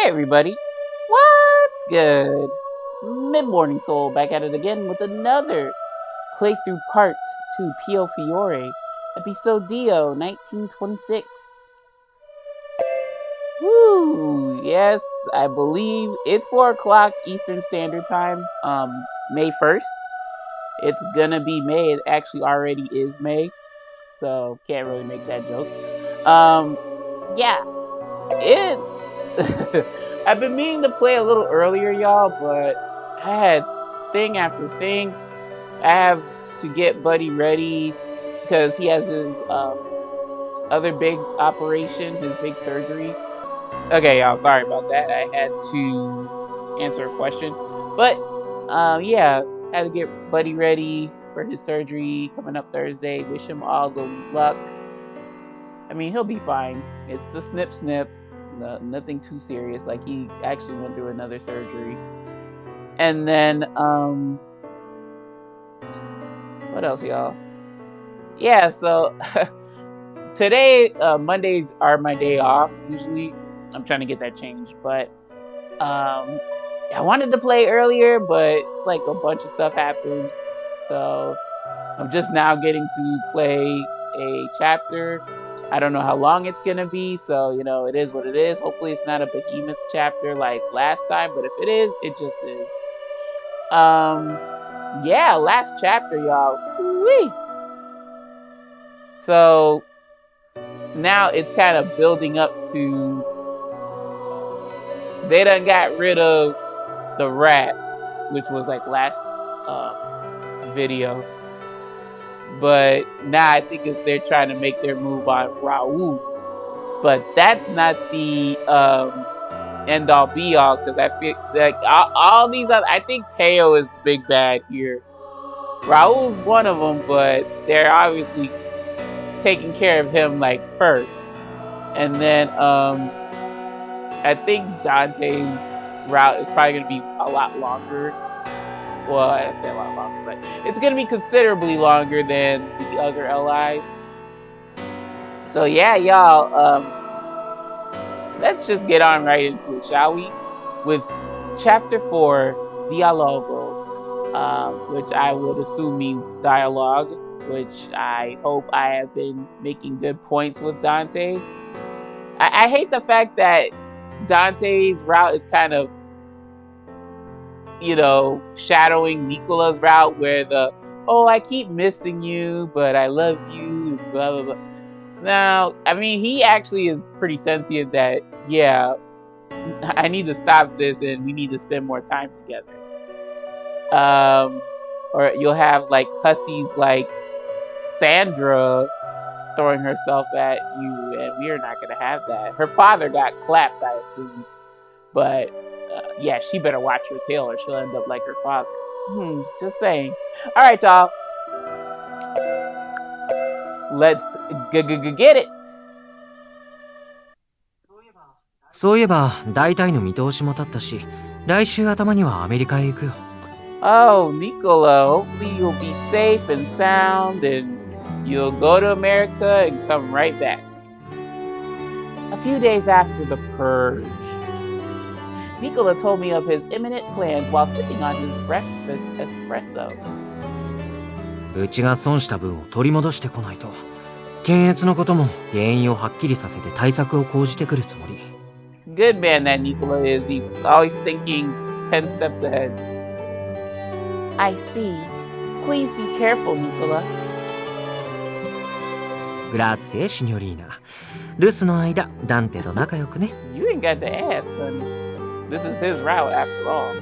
everybody, what's good? MidMorningSol back at it again with another playthrough part to Piofiore, Episodio 1926. Woo! Yes, I believe it's 4 o'clock Eastern Standard Time, May 1st. It's gonna be May. It actually already is May, so can't really make that joke. Yeah, it's I've been meaning to play a little earlier, y'all, but I had thing after thing. I have to get Buddy ready because he has his other big operation, his big surgery. Okay, y'all, sorry about that. I had to answer a question. But yeah, had to get Buddy ready for his surgery coming up Thursday. Wish him all the luck. I mean, he'll be fine. It's the snip. Nothing too serious. Like, he actually went through another surgery. And then, what else, y'all? Yeah, so today, Mondays are my day off. Usually, I'm trying to get that changed. But I wanted to play earlier, but it's like a bunch of stuff happened. So I'm just now getting to play a chapter. I don't know how long it's gonna be, so it is what it is. Hopefully it's not a behemoth chapter like last time, but if it is, it just is. Yeah, last chapter, y'all. Woo-wee. So now it's kind of building up to they done got rid of the rats, which was like last video. But now I think they're trying to make their move on Raul. But that's not the end all be all, because I feel like all these other. I think Teo is the big bad here. Raul's one of them, but they're obviously taking care of him like first. And then I think Dante's route is probably going to be a lot longer. Well, I say a lot longer, but it's going to be considerably longer than the other LIs. So yeah, y'all, let's just get on right into it, shall we? With Chapter 4, Dialogo, which I would assume means dialogue, which I hope I have been making good points with Dante. I hate the fact that Dante's route is kind of shadowing Nicola's route, where I keep missing you, but I love you, blah, blah, blah. Now, I mean, he actually is pretty sentient that, yeah, I need to stop this and we need to spend more time together. Or you'll have, like, hussies like Sandra throwing herself at you, and we are not going to have that. Her father got clapped, I assume. But yeah, she better watch her tail or she'll end up like her father. Just saying. All right, y'all. Let's get it. そういえば、大体の見通しも立ったし、来週頭にはアメリカへ行くよ。Oh, Nicola, hopefully you'll be safe and sound and you'll go to America and come right back. A few days after the purge, Nicola told me of his imminent plans while sipping on his breakfast espresso. うちが損した分を取り戻してこないと、検閲のことも原因をはっきりさせて対策を講じてくるつもり。Good man that Nicola is. He's always thinking 10 steps ahead. I see. Please be careful, Nicola. Grazie, signorina. 留守の間、ダンテと仲良くね。You ain't got to ask, honey.This is his route after all.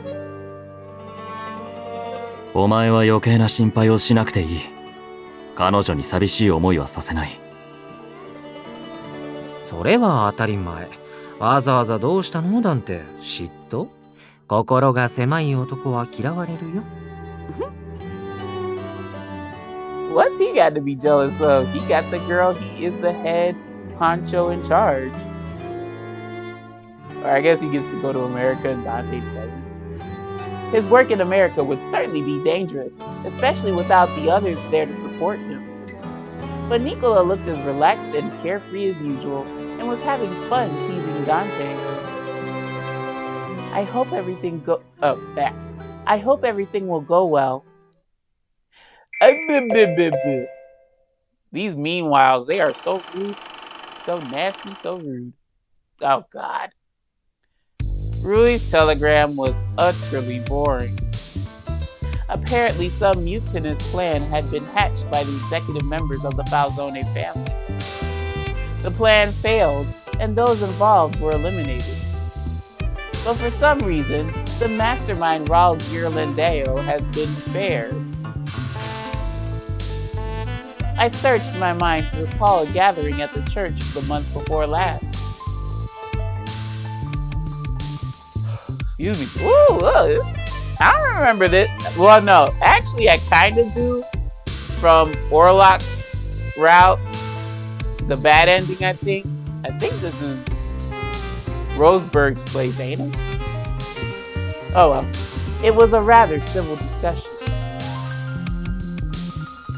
お前は余計な心配をしなくていい。彼女に寂しい思いはさせない。それは当たり前。わざわざどうしたのダンテ。嫉妬？心が狭い男は嫌われるよ。What's he got to be jealous of? He got the girl. He is the head honcho in charge.Or I guess he gets to go to America and Dante doesn't. His work in America would certainly be dangerous, especially without the others there to support him. But Nicola looked as relaxed and carefree as usual, and was having fun teasing Dante. I hope everything I hope everything will go well. These meanwhiles, they are so rude, so nasty, so rude. Oh God. Rui's telegram was utterly boring. Apparently, some mutinous plan had been hatched by the executive members of the Falzone family. The plan failed, and those involved were eliminated. But for some reason, the mastermind Raul Ghirlandaio has been spared. I searched my mind to recall a gathering at the church the month before last. Excuse me. Ooh, I don't remember this. Well, no. Actually, I kind of do. From Orlok's route. The bad ending, I think. I think this is Roseberg's place, ain't it? Oh well. It was a rather civil discussion.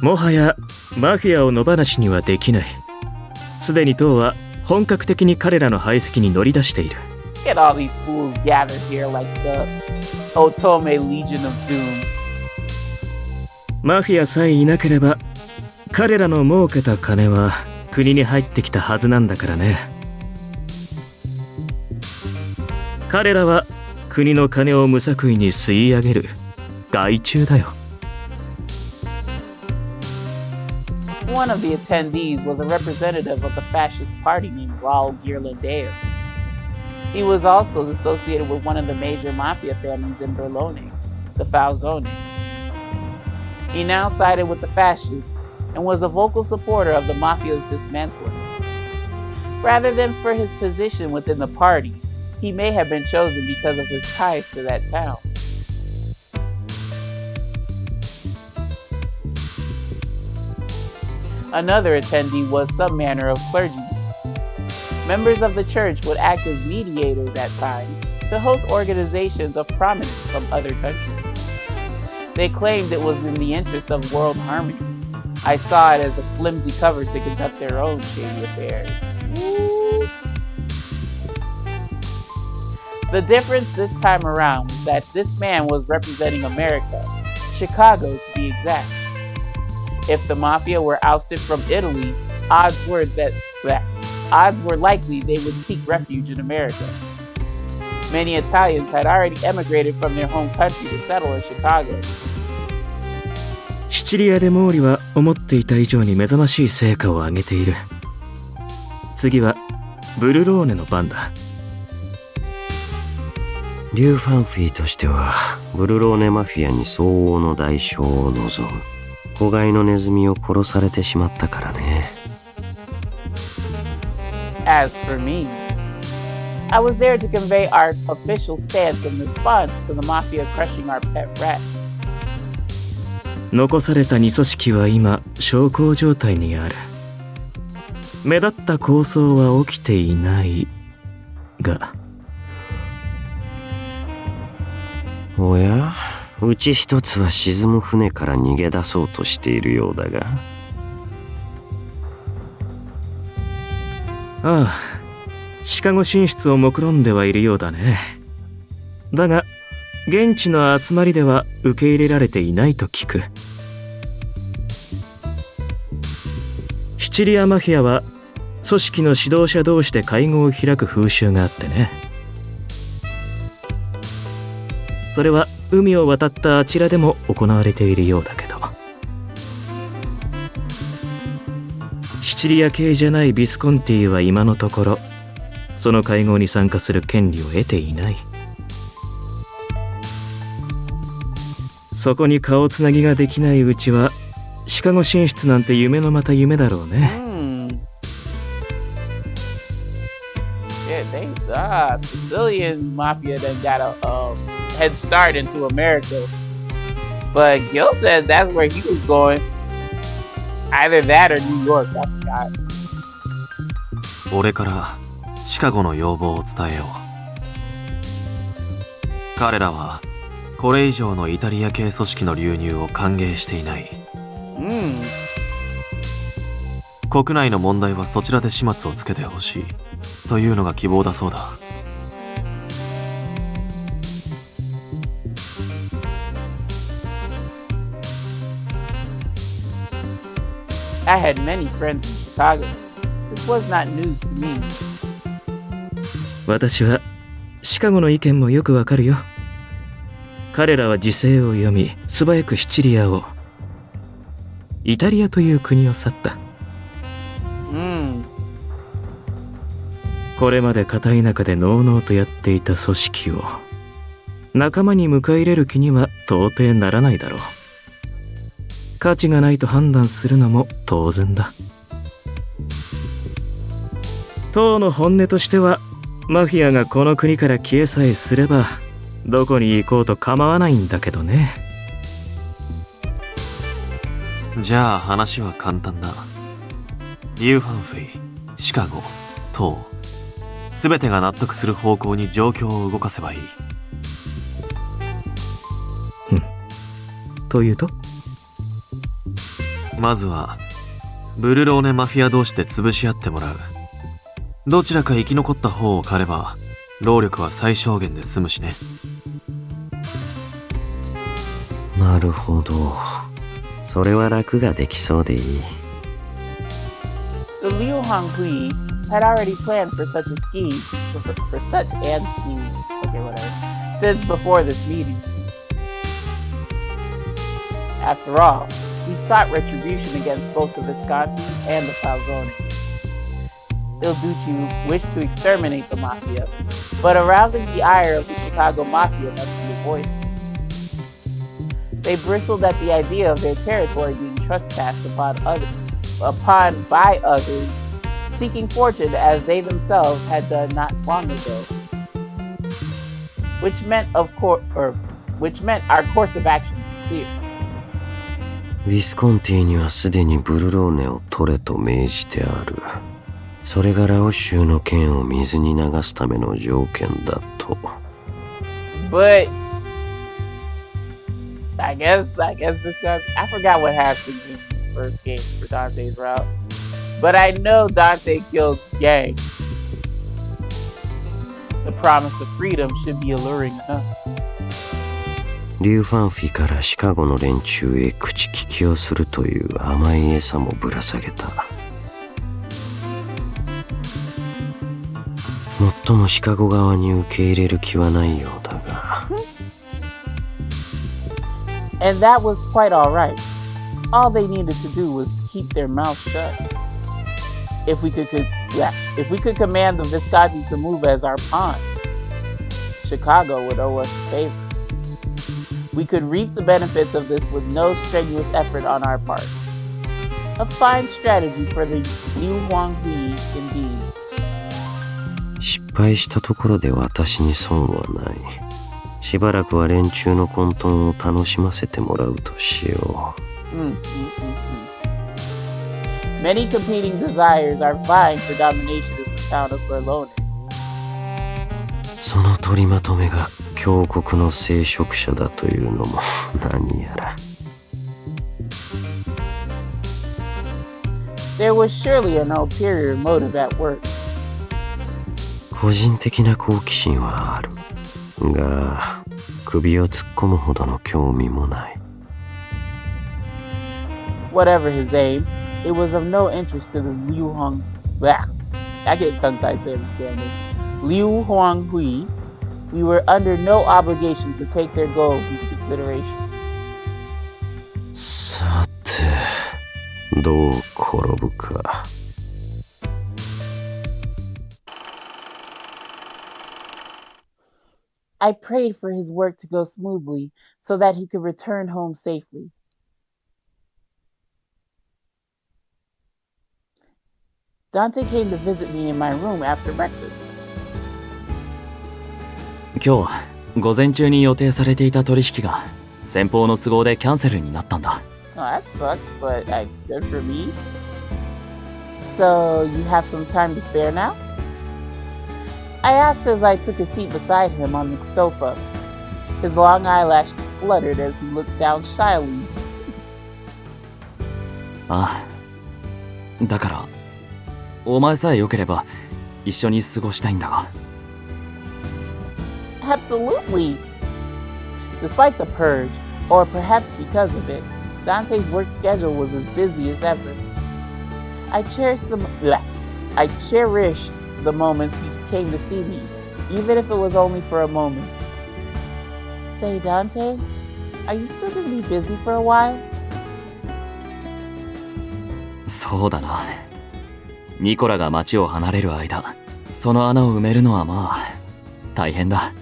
もはやマフィアを野放しにはできない。すでに党は本格的に彼らの排斥に乗り出している。Look at all these fools gathered here like the Otome Legion of Doom. マフィアさえいなければ彼らの儲けた金は国に入ってきたはずなんだからね。彼らは国の金を無作為に吸い上げる害虫だよ。One of the attendees was a representative of the fascist party named Raul Ghirlandaio. He was also associated with one of the major mafia families in Berlone, the Falzone. He now sided with the fascists and was a vocal supporter of the mafia's dismantling. Rather than for his position within the party, he may have been chosen because of his ties to that town. Another attendee was some manner of clergyman. Members of the church would act as mediators at times to host organizations of prominence from other countries. They claimed it was in the interest of world harmony. I saw it as a flimsy cover to conduct their own shady affairs. The difference this time around was that this man was representing America, Chicago to be exact. If the mafia were ousted from Italy, odds were likely they would seek refuge in America. Many Italians had already emigrated from their home country to settle in Chicago. シチリアでモーリは思っていた以上に目覚ましい成果を上げている。次はブルローネの番だ。リュウ・ファンフィーとしてはブルローネマフィアに相応の代償を望む。子飼いのネズミを殺されてしまったからね。As for me, I was there to convey our official stance in response to the mafia crushing our pet rats. 残された2組織は今小康状態にある。目立った抗争は起きていないが。おや、うち一つは沈む船から逃げ出そうとしているようだが。ああ、シカゴ進出を目論んではいるようだね。だが現地の集まりでは受け入れられていないと聞く。シチリアマフィアは組織の指導者同士で会合を開く風習があってね。それは海を渡ったあちらでも行われているようだけど。シチリア系じゃないビスコンティは今のところその会合に参加する権利を得ていない。そこに顔つなぎができないうちはシカゴ進出なんて夢のまた夢だろうね。Sicilian mafia then got a head start into America. But Gil said that's where he was going. Either that or New York, I forgot. 俺からシカゴの要望を伝えよう。彼らはこれ以上のイタリア系組織の流入を歓迎していない。国内の問題はそちらで始末をつけてほしいというのが希望だそうだ。I had many friends in Chicago. This was not news to me. 私はシカゴの意見もよくわかるよ。彼らは時勢を読み、素早くシチリアを、イタリアという国を去った。これまで片田舎でのうのうとやっていた組織を仲間に迎え入れる気には到底ならないだろう。価値がないと判断するのも当然だ。当の本音としては、マフィアがこの国から消えさえすればどこに行こうと構わないんだけどね。じゃあ話は簡単だ。リュウ・ファンフィ、シカゴ、トウ、すべてが納得する方向に状況を動かせばいい。というと、まずはブルローネマフィア同士で潰し合ってもらう。どちらか生き残った方を狩れば労力は最小限で済むしね。なるほど。それは楽ができそうでいい。The Liu Honghui had already planned for such a scheme, for such an scheme, okay, whatever, since before this meeting. After all, we sought retribution against both the Visconti and the Falzone. Il Duce wished to exterminate the Mafia, but arousing the ire of the Chicago Mafia must be avoided. They bristled at the idea of their territory being trespassed upon by others, seeking fortune as they themselves had done not long ago. Which meant our course of action was clear. ウィスコンティにはすでにブルローネを取れと命じてある。それがラオ州の剣を水に流すための条件だと。But I guess this guy, I forgot what happened in the first game for Dante's route. But I know Dante killed Yang. The promise of freedom should be alluring enough. リュウ・ファンフィからシカゴの連中へ口利きをするという甘い餌もぶら下げた。もっともシカゴ側に受け入れる気はないようだが。And that was quite alright. All they needed to do was keep their mouths shut. If we could command the Visconti to move as our pawn, Chicago would owe us a favor. We could reap the benefits of this with no strenuous effort on our part. A fine strategy for the Liu Honghui indeed. 失敗したところで私に損はない。しばらくは連中の混沌を楽しませてもらうとしよう。Many competing desires are vying for domination in the town of Berlone. その取りまとめが強国の聖職者だというのも何やら。There was surely an ulterior motive at work. 個人的な好奇心はあるが、首を突っ込むほどの興味もない。Whatever his aim, it was of no interest to the Liu Honghui. We were under no obligation to take their goals into consideration. さて、どう転ぶか。I prayed for his work to go smoothly so that he could return home safely. Dante came to visit me in my room after breakfast. 今日午前中に予定されていた取引が先方の都合でキャンセルになったんだ。Oh, that sucks, but good for me. So, you have some time to spare now? I asked as I took a seat beside him on the sofa. His long eyelashes fluttered as he looked down shyly. ああ、だからお前さえ良ければ一緒に過ごしたいんだが。Absolutely! Despite the purge, or perhaps because of it, Dante's work schedule was as busy as ever. I cherish I cherished the moments he came to see me, even if it was only for a moment. Say, Dante, are you still going to be busy for a while? そうだな。ニコラが町を離れる間、その穴を埋めるのはまあ大変だ。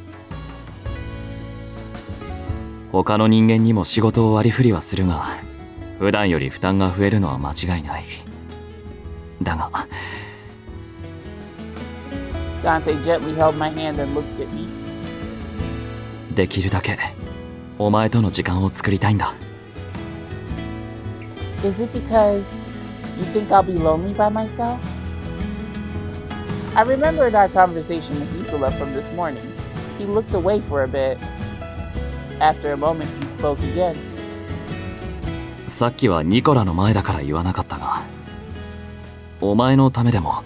他の人間にも仕事を割り振りはするが、普段より負担が増えるのは間違いない。だが Dante gently held my hand and looked at me. できるだけお前との時間を作りたいんだ。Is it because you think I'll be lonely by myself? I remembered our conversation with Nicola from this morning. He looked away for a bit. After a moment, he spoke again. さっきはニコラの前だから言わなかったが、お前のためでも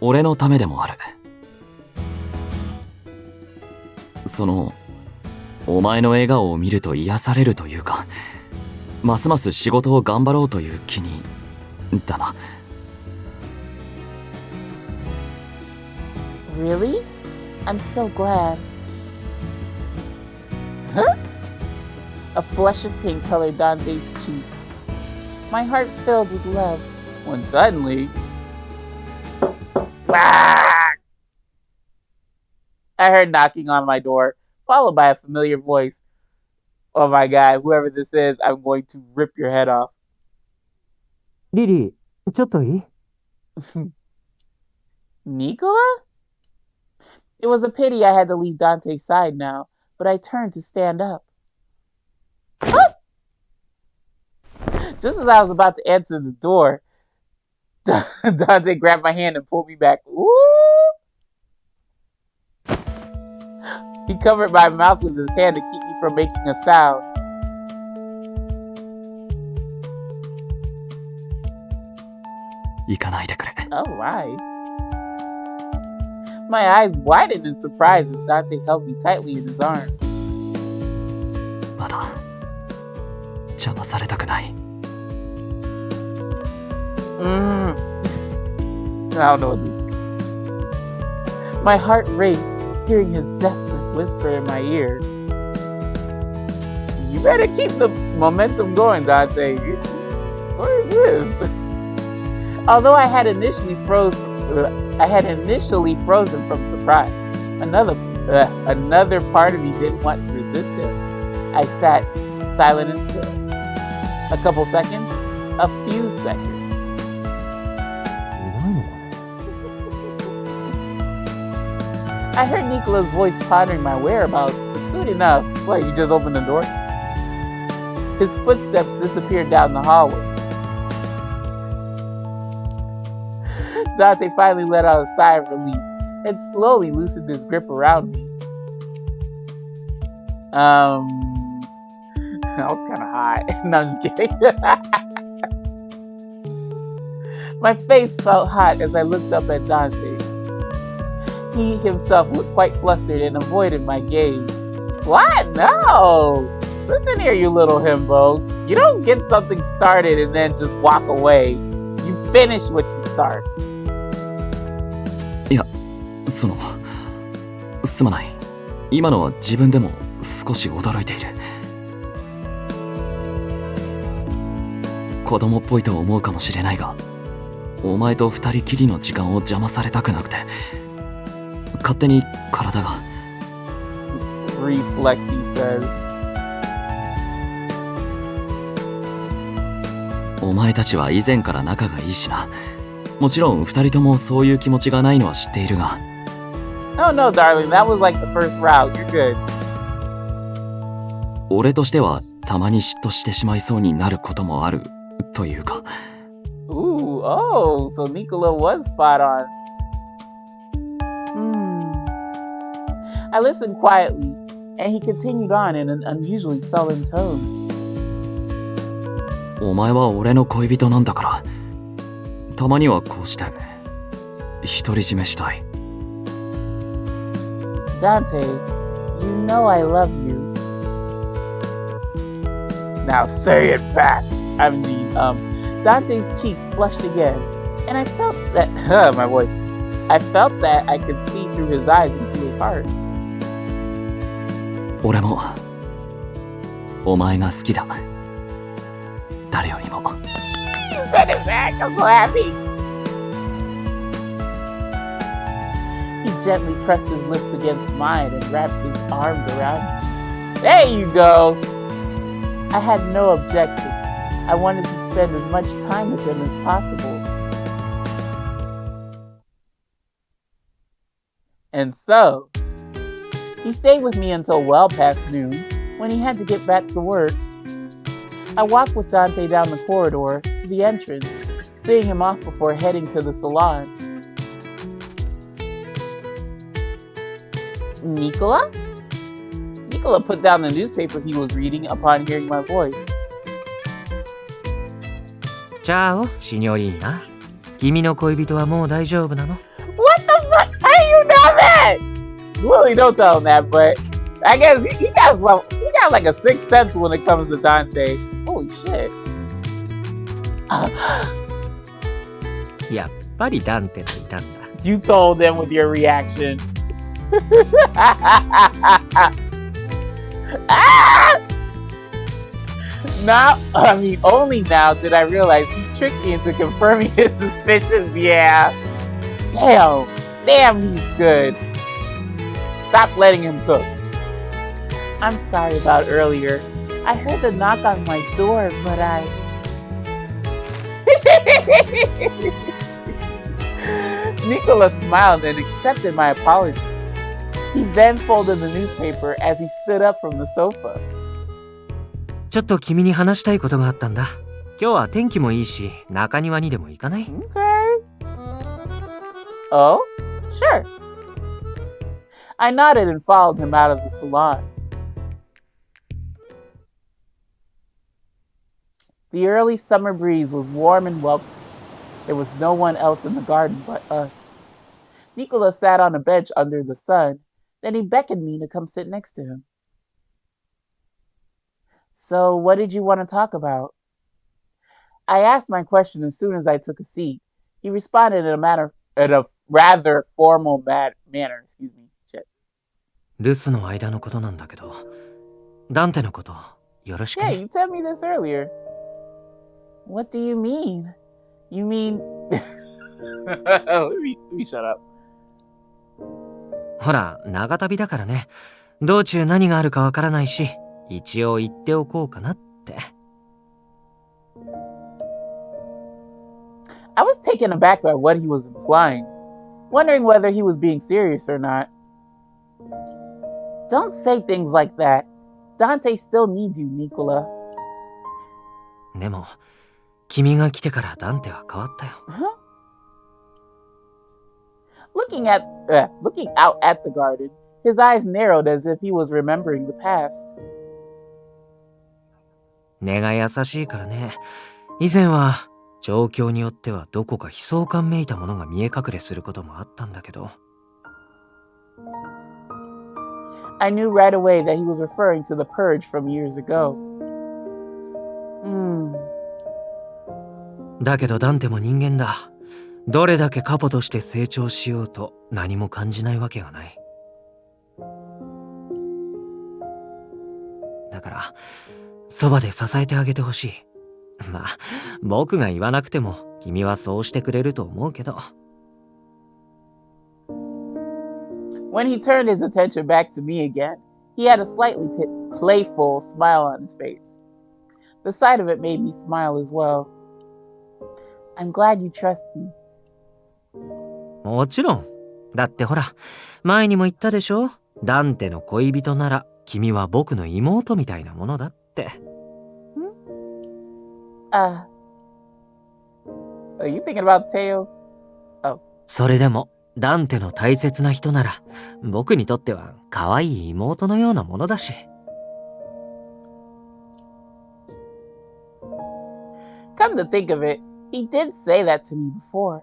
俺のためでもある。お前の笑顔を見ると癒されるというか、ますます仕事を頑張ろうという気にだな。Really? I'm so glad. Huh? A flush of pink colored Dante's cheeks. My heart filled with love. When suddenly... I heard knocking on my door, followed by a familiar voice. Oh my god, whoever this is, I'm going to rip your head off. リリー、ちょっといい？ Nicola? It was a pity I had to leave Dante's side now, but I turned to stand up. Just as I was about to answer the door, Dante grabbed my hand and pulled me back. Ooh! He covered my mouth with his hand to keep me from making a sound. Oh, why? My eyes widened in surprise as Dante held me tightly in his arms. まだ邪魔されたくない。I don't know. My heart raced, hearing his desperate whisper in my ear. You better keep the momentum going, Dante. What is this? Although I had initially frozen from surprise, another part of me didn't want to resist him. I sat silent and still. A couple seconds, a few seconds. I heard Nicola's voice pondering my whereabouts, but soon enough, what, you just opened the door? His footsteps disappeared down the hallway. Dante finally let out a sigh of relief and slowly loosened his grip around me. That was kind of hot. No, I'm just kidding. My face felt hot as I looked up at Dante. He himself looked quite flustered and avoided my gaze. What? No! Listen here, you little himbo. You don't get something started and then just walk away. You finish what you start. いや、すまない。今のは自分でも少し驚いている。子供っぽいと思うかもしれないが、お前と二人きりの時間を邪魔されたくなくて、勝手に体が。Reflex, he says. お前たちは以前から仲がいいしな。もちろん二人ともそういう気持ちがないのは知っているが。Oh no, darling, that was like the first round. You're good. 俺としてはたまに嫉妬してしまいそうになることもあるというか。Ooh, oh, so Nicola was spot on. I listened quietly, and he continued on in an unusually sullen tone. お前は俺の恋人なんだから、たまにはこうして独り占めしたい。Dante, you know I love you. Now say it back. I mean, Dante's cheeks flushed again, and I felt that my voice. I felt that I could see through his eyes into his heart. 俺もお前が好きだ。誰よりも。You said it back. I'm so happy. He gently pressed his lips against mine and wrapped his arms around me. There you go. I had no objection. I wanted to spend as much time with him as possible. And so, he stayed with me until well past noon, when he had to get back to work. I walked with Dante down the corridor to the entrance, seeing him off before heading to the salon. Nicola? Nicola put down the newspaper he was reading upon hearing my voice. Ciao, signorina. 君の恋人はもう大丈夫なの? What the fuck? How do you know that? Lily, don't tell him that, but I guess he got like a sixth sense when it comes to Dante. Holy shit. やっぱりダンテといたんだ。 You told them with your reaction. Only now did I realize he tricked me into confirming his suspicions. Yeah. Damn, he's good. Stop letting him cook. I'm sorry about earlier. I heard a knock on my door, but I... Nicola smiled and accepted my apology. He then folded the newspaper as he stood up from the sofa. ちょっと君に話したいことがあったんだ。今日は天気もいいし、中庭にでも行かない？ Okay. Oh, sure. I nodded and followed him out of the salon. The early summer breeze was warm and welcome. There was no one else in the garden but us. Nicola sat on a bench under the sun. Then he beckoned me to come sit next to him. So, what did you want to talk about? I asked my question as soon as I took a seat. He responded in a rather formal manner. Excuse me. Shit. 留守の間のことなんだけど、ダンテのことよろしくね。 Yeah, you told me this earlier. What do you mean? You mean... let me shut up. ほら、長旅だからね。道中何があるかわからないし、一応言っておこうかなって。I was taken aback by what he was implying, wondering whether he was being serious or not. Don't say things like that. Dante still needs you, Nicola. でも、君が来てからダンテは変わったよ。Huh? Looking out at the garden, his eyes narrowed as if he was remembering the past. 根が優しいからね。以前は状況によってはどこか悲壮感めいたものが見え隠れすることもあったんだけど。I knew right away that he was referring to the purge from years ago. だけどダンテも人間だ。どれだけカポとして成長しようと何も感じないわけがない。だから、そばで支えてあげてほしい。まあ、僕が言わなくても君はそうしてくれると思うけど。When he turned his attention back to me again, he had a slightly playful smile on his face. The sight of it made me smile as well. I'm glad you trust me. もちろん。だってほら、前にも言ったでしょ？ダンテの恋人なら君は僕の妹みたいなものだって。Are you thinking about Teo? Oh. それでも、ダンテの大切な人なら、僕にとっては可愛い妹のようなものだし。Come to think of it, he did say that to me before.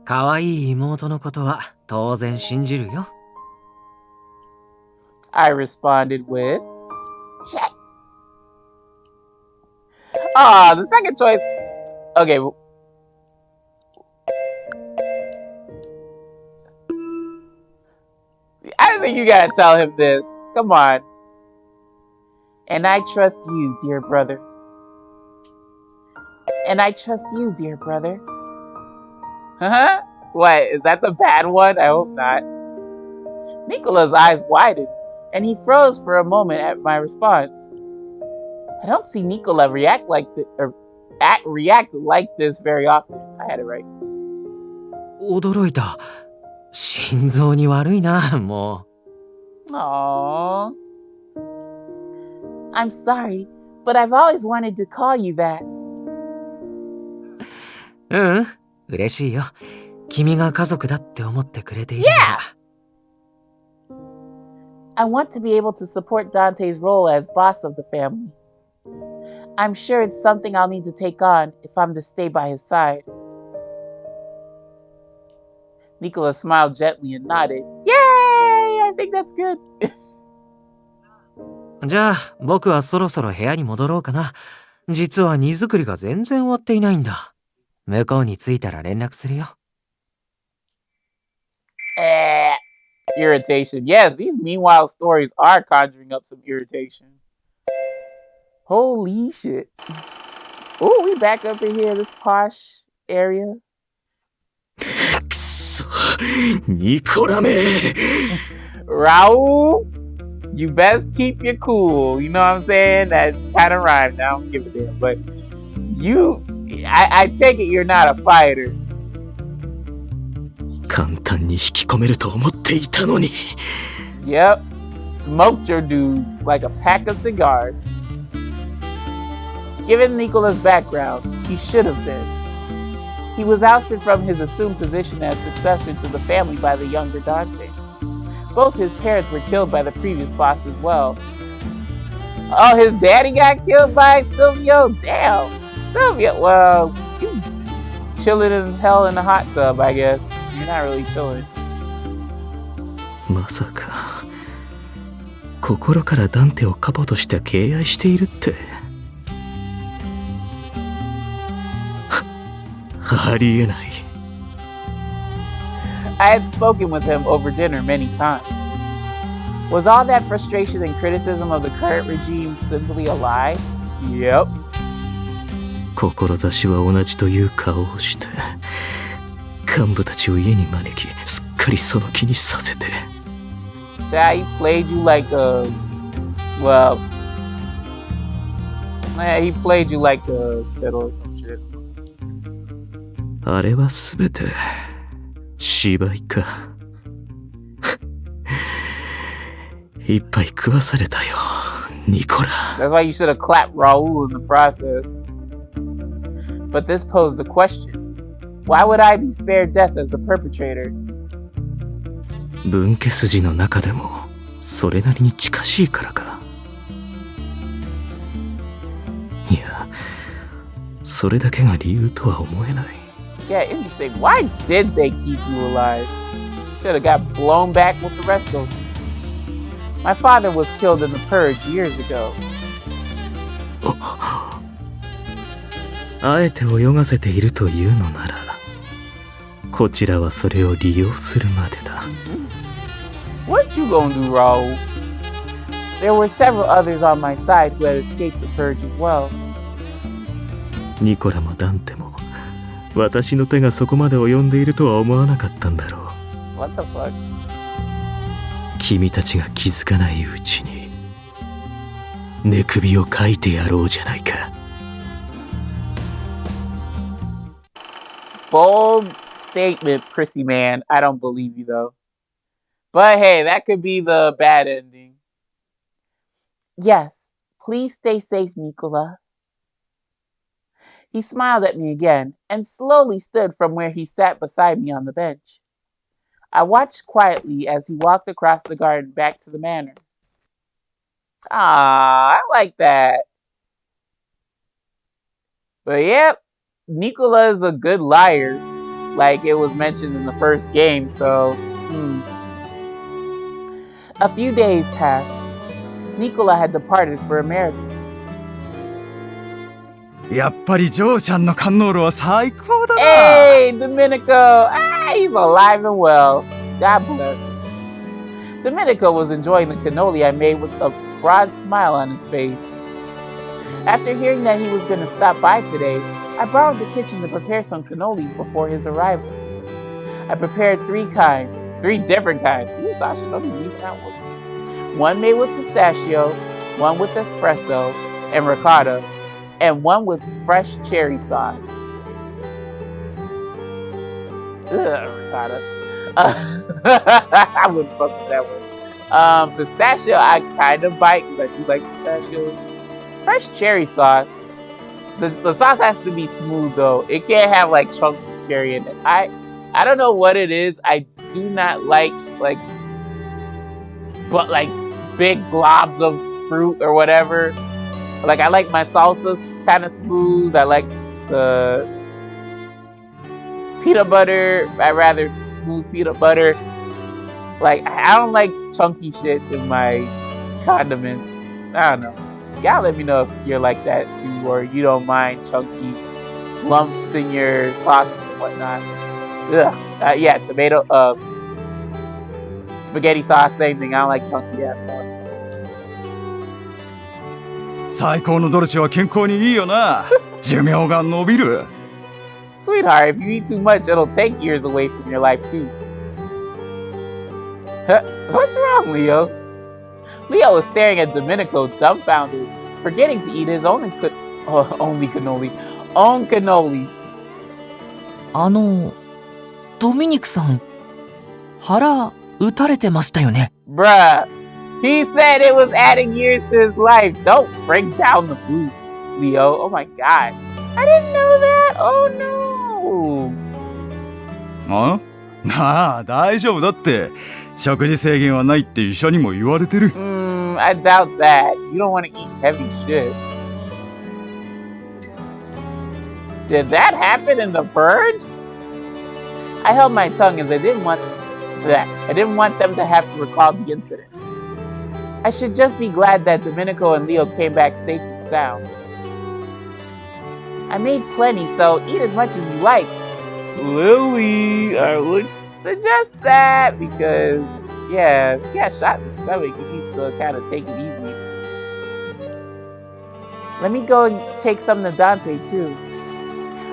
可愛い妹のことは当然信じるよ。I responded with, Shit. Ah, the second choice. Okay. I think you gotta tell him this. Come on. And I trust you, dear brother. And I trust you, dear brother. Huh? What? Is that the bad one? I hope not. Nicola's eyes widened, and he froze for a moment at my response. I don't see Nicola react like this very often. I had it right. 驚いた。心臓に悪いな、も Aww. I'm sorry, but I've always wanted to call you that. う。うん、嬉しいよ。君が家族だって思ってくれているなら。I want to be able to support Dante's role as boss of the family. I'm sure it's something I'll need to take on if I'm to stay by his side. Nicola smiled gently and nodded. Yay! I think that's good. じゃあ、僕はそろそろ部屋に戻ろうかな。実は荷造りが全然終わっていないんだ。向こうに着いたら連絡するよ。Irritation. Yes, these meanwhile stories are conjuring up some irritation. Holy shit. Oh, we back up in here, this posh area. くそ、ニコラめ。Raul, you best keep your cool. You know what I'm saying? That kind of rhymes. I don't give a damn. But I take it you're not a fighter. 簡単に引き込めると思っていたのに。Yep. Smoked your dudes like a pack of cigars. Given Nicola's background, he should have been. He was ousted from his assumed position as successor to the family by the younger Dante. Both his parents were killed by the previous boss as well. Oh, his daddy got killed by Silvio? Damn. Silvio, well, you chilling in hell in a hot tub, I guess. You're not really chilling. まさか、心からダンテをカポとして敬愛しているって。ありえない。I had spoken with him over dinner many times. Was all that frustration and criticism of the current regime simply a lie? Yep. 志は同じという顔をして、幹部たちを家に招き、すっかりその気にさせて。Chad, he played you like a... Well... Yeah, he played you like a fiddle or some shit. あれはすべて芝居か。いっぱい食わされたよ、ニコラ。That's why you should have clapped Raul in the process. But this posed a question. Why would I be spared death as a perpetrator? 分家筋の中でもそれなりに近しいからか。いや、それだけが理由とは思えない。Yeah, interesting. Why did they keep you alive? Should have got blown back with the rest of them. My father was killed in the purge years ago. あえて泳がせているというのなら、こちらはそれを利用するまでだ。What you gonna do, Raul? There were several others on my side who had escaped the purge as well. ニコラもダンテも、私の手がそこまで及んでいるとは思わなかったんだろう。What the fuck? 君たちが気づかないうちに、寝首をかいてやろうじゃないか。Bold statement, prissy man. I don't believe you though. But hey, that could be the bad ending. Yes, please stay safe, Nicola. He smiled at me again and slowly stood from where he sat beside me on the bench. I watched quietly as he walked across the garden back to the manor. Ah, I like that. But yep, Nicola is a good liar, like it was mentioned in the first game, so... A few days passed. Nicola had departed for America. やっぱりジョーちゃんのカンノールは最高だな。 Hey, Domenico! Ah, he's alive and well. God bless. Domenico was enjoying the cannoli I made with a broad smile on his face. After hearing that he was going to stop by today, I borrowed the kitchen to prepare some cannoli before his arrival. I prepared three different kinds. Ooh, Sasha, don't be leaving out one. One made with pistachio, one with espresso and ricotta, and one with fresh cherry sauce. Ugh, ricotta. I wouldn't fuck with that one. Pistachio, I kind of bite because I do like pistachio. Fresh cherry sauce. The sauce has to be smooth though. It can't have like chunks of cherry in it. I don't know what it is. I do not like big globs of fruit or whatever. Like I like my salsas kind of smooth. I like the peanut butter. I rather smooth peanut butter. Like I don't like chunky shit in my condiments. I don't know. Y'all let me know if you're like that too, or you don't mind chunky lumps in your sauce and whatnot. Ugh. Yeah, tomato, spaghetti sauce, same thing. I don't like chunky ass sauce. 最高のドルチェは健康にいいよな。寿命が伸びる。 Sweetheart, if you eat too much, it'll take years away from your life too. What's wrong, Leo? Leo was staring at Domenico, dumbfounded, forgetting to eat his own cannoli. ドミニクさん、腹打たれてましたよね。Bruh, he said it was adding years to his life. Don't break down the food, Leo. Oh my god. I didn't know that. Oh no. あ？なあ、大丈夫だって。食事制限はないって医者にも言われてる。I doubt that. You don't want to eat heavy shit. Did that happen in the purge? I held my tongue as I didn't want them to have to recall the incident. I should just be glad that Domenico and Leo came back safe and sound. I made plenty, so eat as much as you like. Lili, I would suggest that because, yeah, if he got shot in the stomach, he needs to kind of take it easy. Let me go and take some to Dante too.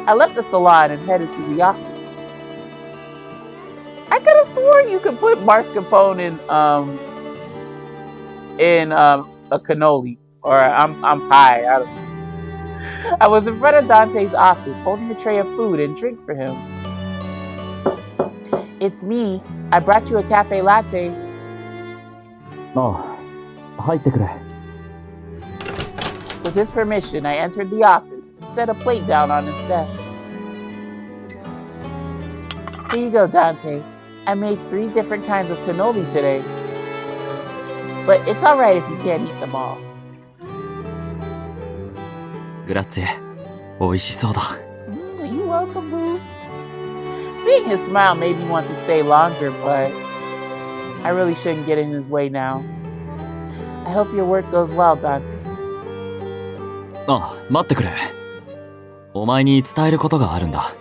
I left the salon and headed to the office. I could have sworn you could put mascarpone in a cannoli, or I'm high. I don't know. I was in front of Dante's office, holding a tray of food and drink for him. It's me. I brought you a cafe latte. With his permission, I entered the office and set a plate down on his desk. Here you go, Dante. I made 3 different kinds of cannoli today. But it's alright if you can't eat them all. グラッツェ、美味しそうだ。You're welcome, boo. Seeing his smile made me want to stay longer, but I really shouldn't get in his way now. I hope your work goes well, Dante. あ、待ってくれ。お前に伝えることがあるんだ。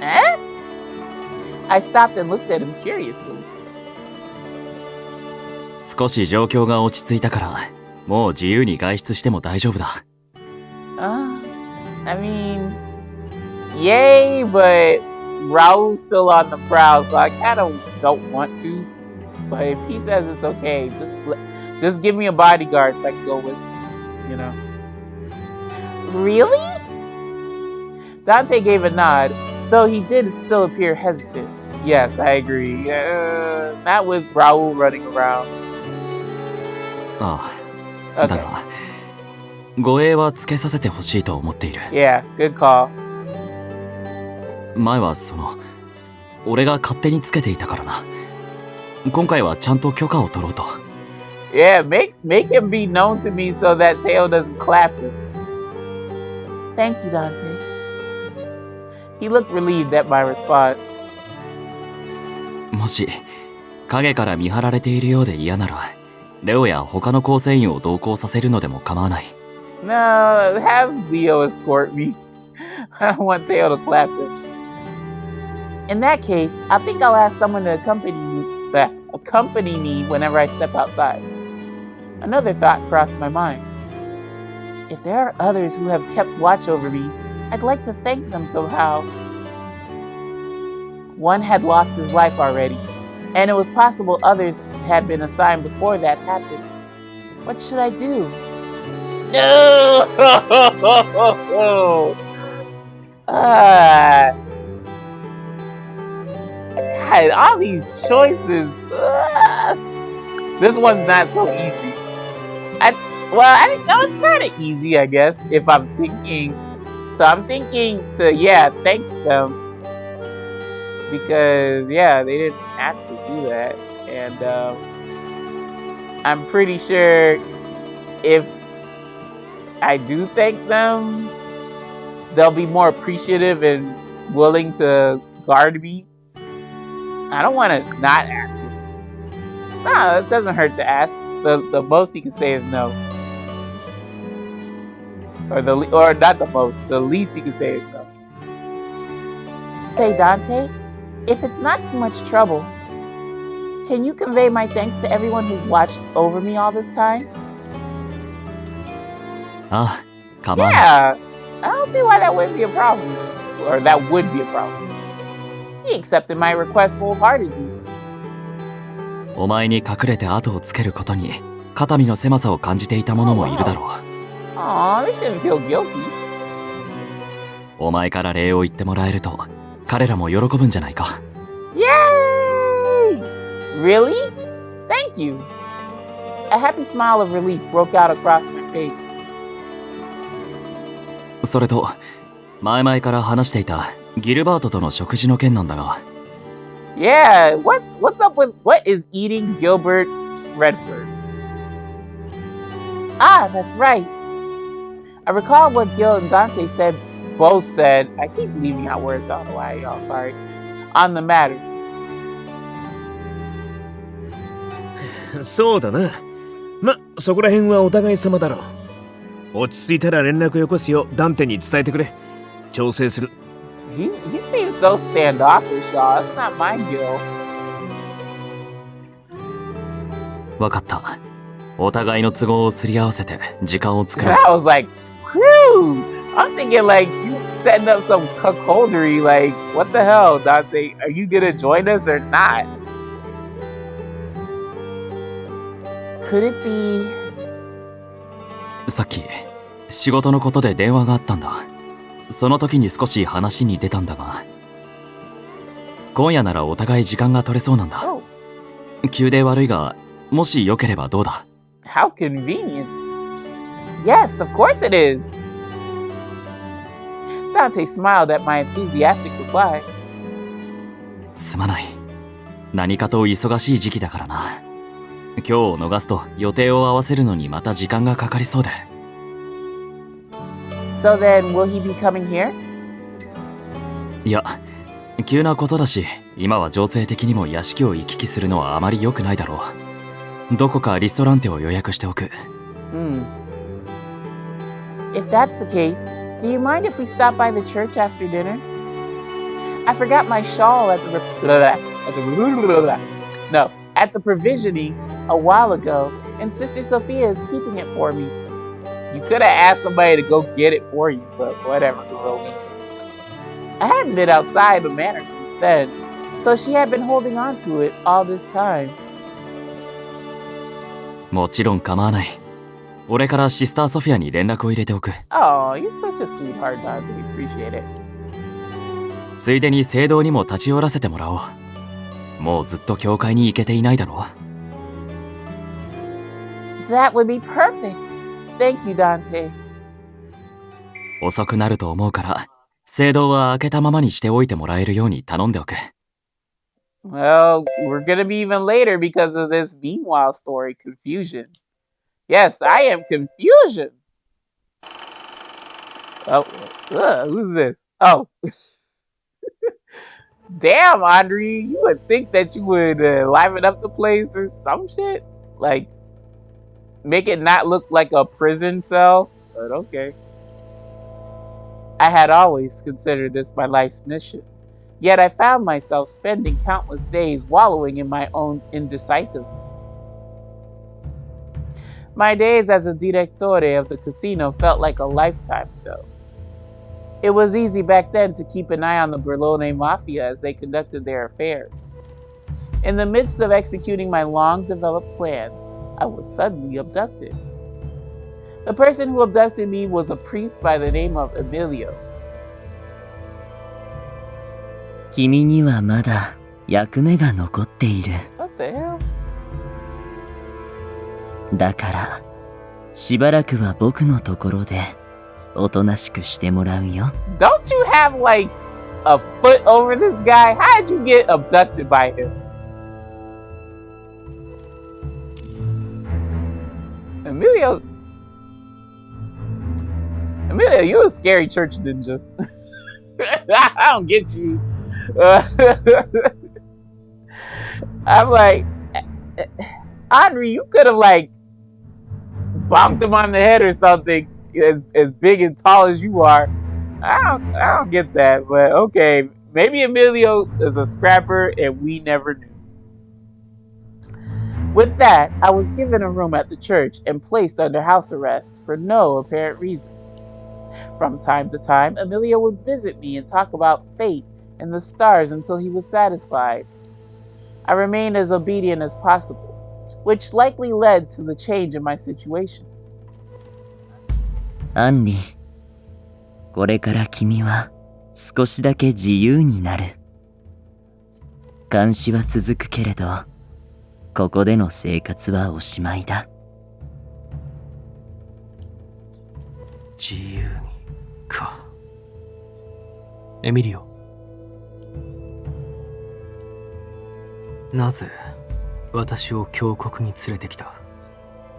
Eh? I stopped and looked at him curiously. 少し状況が落ち着いたから、もう自由に外出しても大丈夫だ。I mean, yay, but Raul's still on the prowl, so I kind of don't want to. But if he says it's okay, just give me a bodyguard so I can go with, you know. Really? Dante gave a nod, though he did still appear hesitant. Yes, I agree. Not with Raul running around. ああ、だが、護衛はつけさせてほしいと思っている。Yeah, good call. 前は俺が勝手につけていたからな。今回はちゃんと許可を取ろうと。Yeah, make him be known to me so that Teo doesn't clap him. Thank you, Dante. He looked relieved at my response. もし影から見張られているようで嫌なら、レオや他の構成員を同行させるのでも構わない。No, have Leo escort me. I don't want Theo to clap him. In that case, I think I'll ask someone to accompany me whenever I step outside. Another thought crossed my mind. If there are others who have kept watch over me, I'd like to thank them somehow. One had lost his life already, and it was possible others had been assigned before that happened. What should I do? No! God, all these choices. This one's not so easy. I know it's kind of easy, I guess, if I'm thinking. So I'm thinking to, thank them. Because, they didn't have to do that. And I'm pretty sure if I do thank them, they'll be more appreciative and willing to guard me. I don't want to not ask him. No, it doesn't hurt to ask. The most he can say is no. Or not the most. The least he can say is no. Say, Dante, if it's not too much trouble, can you convey my thanks to everyone who's watched over me all this time? Ah, come on. Yeah, I don't see why that wouldn't be a problem. Or that would be a problem. He accepted my request wholeheartedly. お前に隠れて後をつけることに肩身の狭さを感じていた者もいるだろう。Aw, they shouldn't feel guilty. お前から礼を言ってもらえると彼らも喜ぶんじゃないか。Yay! Really? Thank you. A happy smile of relief broke out across my face. それと前々から話していたギルバートとの食事の件なんだが。Yeah, what's up with what is eating Gilbert Redford? Ah, that's right. I recall what Gil and Dante both said. I keep leaving out words, I don't know why, y'all, sorry. On the matter. そうだな。そこら辺はお互い様だろう。落ち着いたら連絡よこすよ。ダンテに伝えてくれ。調整する。He seems so standoffish, y'all. It's not my Gil. わかった。お互いの都合をすり合わせて時間を作る。And I was like, whew! I'm thinking like you setting up some cuckoldry. Like, what the hell, Dante? Are you gonna join us or not? Could it be? さっき仕事のことで電話があったんだ。その時に少し話に出たんだが、今夜ならお互い時間が取れそうなんだ。Oh. 急で悪いが、もしよければどうだ？ How convenient. Yes, of course it is. Dante smiled at my enthusiastic reply. すまない。何かと忙しい時期だからな。今日を逃すと予定を合わせるのにまた時間がかかりそうで。So then, will he be coming here? いや、急なことだし、今は情勢的にも屋敷を行き来するのはあまり良くないだろう。どこかリストランテを予約しておく。If that's the case, do you mind if we stop by the church after dinner? I forgot my shawl at the provisioning a while ago, and Sister Sophia is keeping it for me. You could have asked somebody to go get it for you, but whatever, Lili. I hadn't been outside the manor since then, so she had been holding on to it all this time. もちろん構わない。俺からシスターソフィアに連絡を入れておく。Oh, you're such a sweetheart, Dante. Appreciate it. ついでに聖堂にも立ち寄らせてもらおう。もうずっと教会に行けていないだろう。That would be perfect. Thank you, Dante. 遅くなると思うから、聖堂は開けたままにしておいてもらえるように頼んでおく。Well, we're gonna be even later because of this meanwhile story, confusion. Yes, I am confusion. Oh, who's this? Oh. Damn, Andre, you would think that you would liven up the place or some shit? Like, make it not look like a prison cell? but okay. I had always considered this my life's mission, yet I found myself spending countless days wallowing in my own indecisiveness. My days as a directore of the casino felt like a lifetime ago. It was easy back then to keep an eye on the Berlone Mafia as they conducted their affairs. In the midst of executing my long-developed plans, I was suddenly abducted. The person who abducted me was a priest by the name of Emilio. 君にはまだ役目が残っている。What the hell? だから、しばらくは僕のところでおとなしくしてもらうよ。Don't you have like a foot over this guy? How did you get abducted by him? Emilio, you a scary church ninja. I don't get you. I'm like, Henri, you could have like bonked him on the head or something. As big and tall as you are. I don't get that, but okay. Maybe Emilio is a scrapper and we never knew. With that, I was given a room at the church and placed under house arrest for no apparent reason. From time to time, Emilio would visit me and talk about fate and the stars until he was satisfied. I remained as obedient as possible, which likely led to the change in my situation. アンリ、これから君は少しだけ自由になる。監視は続くけれど、ここでの生活はおしまいだ。自由にか。エミリオ。なぜ私を峡谷に連れてきた？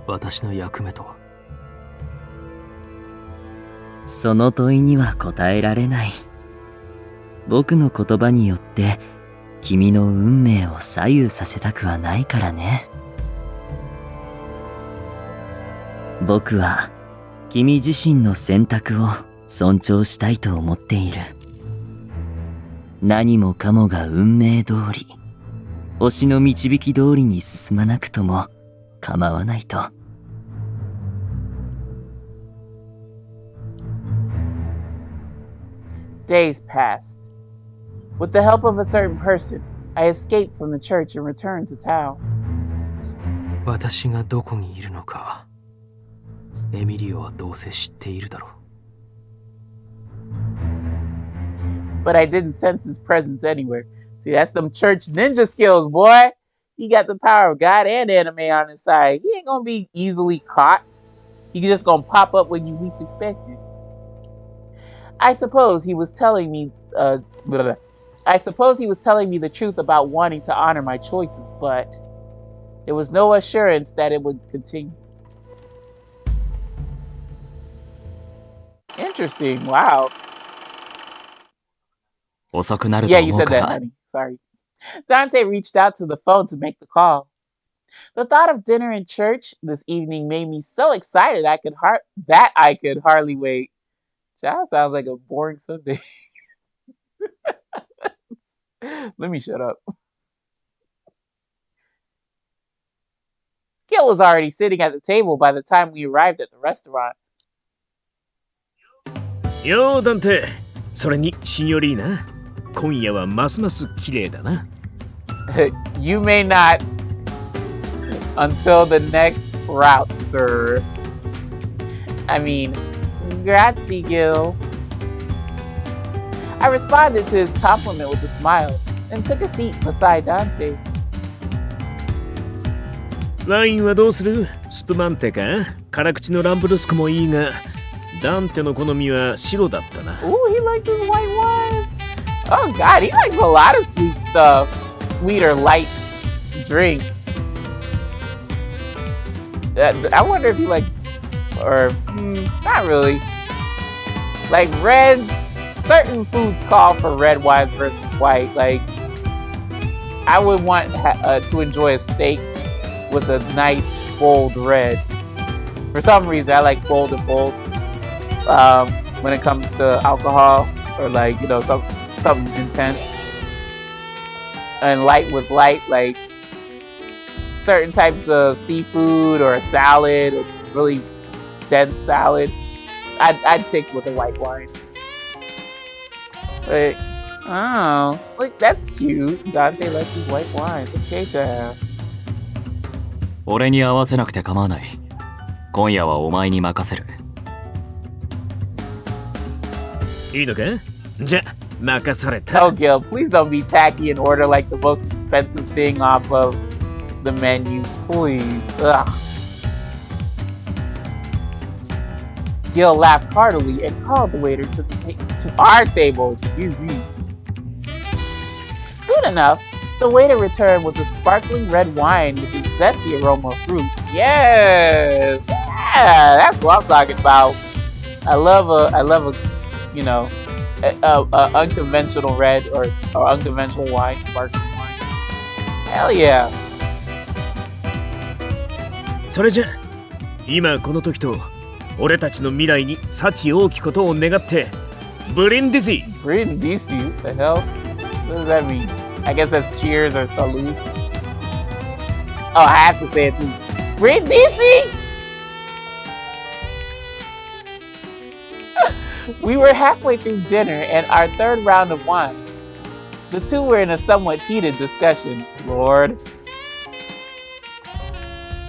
私の役目とは。その問いには答えられない。僕の言葉によって君の運命を左右させたくはないからね。僕は君自身の選択を尊重したいと思っている。何もかもが運命通り、推しの導き通りに進まなくとも構わないと。Days passed. With the help of a certain person, I escaped from the church and returned to town. 私がどこにいるのか、エミリオはどうせ知っているだろう。But I didn't sense his presence anywhere. See, that's them church ninja skills, boy. He got the power of God and anime on his side. He ain't gonna be easily caught. He's just gonna pop up when you least expect it. I suppose he was telling me the truth about wanting to honor my choices, but there was no assurance that it would continue. Interesting. Wow. 遅くなると Yeah, you 思う said か that, ら。 honey. Sorry. Dante reached out to the phone to make the call. The thought of dinner in church this evening made me so excited I could hardly wait. That sounds like a boring Sunday. Let me shut up. Gil was already sitting at the table by the time we arrived at the restaurant. よー、ダンテ。それに、シニョリーナ。今夜はますます綺麗だな。You may not until the next route, sir. I mean, grazie, Gil. I responded to his compliment with a smile and took a seat beside Dante. ワインはどうする？スプマンテか？辛口のランブルスクもいいが、ダンテの好みは白だったな。 Ooh, he likes his white wine. Oh God, he likes a lot of sweet stuff. Sweet or light drinks. I wonder if he likes, or not really. Like red, certain foods call for red wine versus white. Like I would want to enjoy a steak with a nice bold red. For some reason, I like bold and bold. when it comes to alcohol or like something intense. And light with light, like certain types of seafood or a salad, a really dense salad, I'd take with a white wine. But oh, look, that's cute. Dante likes his white wine. Okay to have. 俺に合わせなくて構わない。今夜はお前に任せる。いいのか？じゃ、任された。Oh, Gil, please don't be tacky and order like the most expensive thing off of the menu, please. Ugh. Gil laughed heartily and called the waiter to our table. Excuse me. Soon enough, the waiter returned with a sparkling red wine with a zesty aroma of fruit. Yes, yeah, that's what I'm talking about. I love a unconventional red or unconventional wine, sparkling wine. Hell yeah. それじゃ、今この時と俺たちの未来に幸多きことを願って、ブリンディシー。Brindisi? What the hell? What does that mean? I guess that's cheers or salute. Oh, I have to say it too. Brindisi? We were halfway through dinner and our third round of wine. The two were in a somewhat heated discussion. Lord.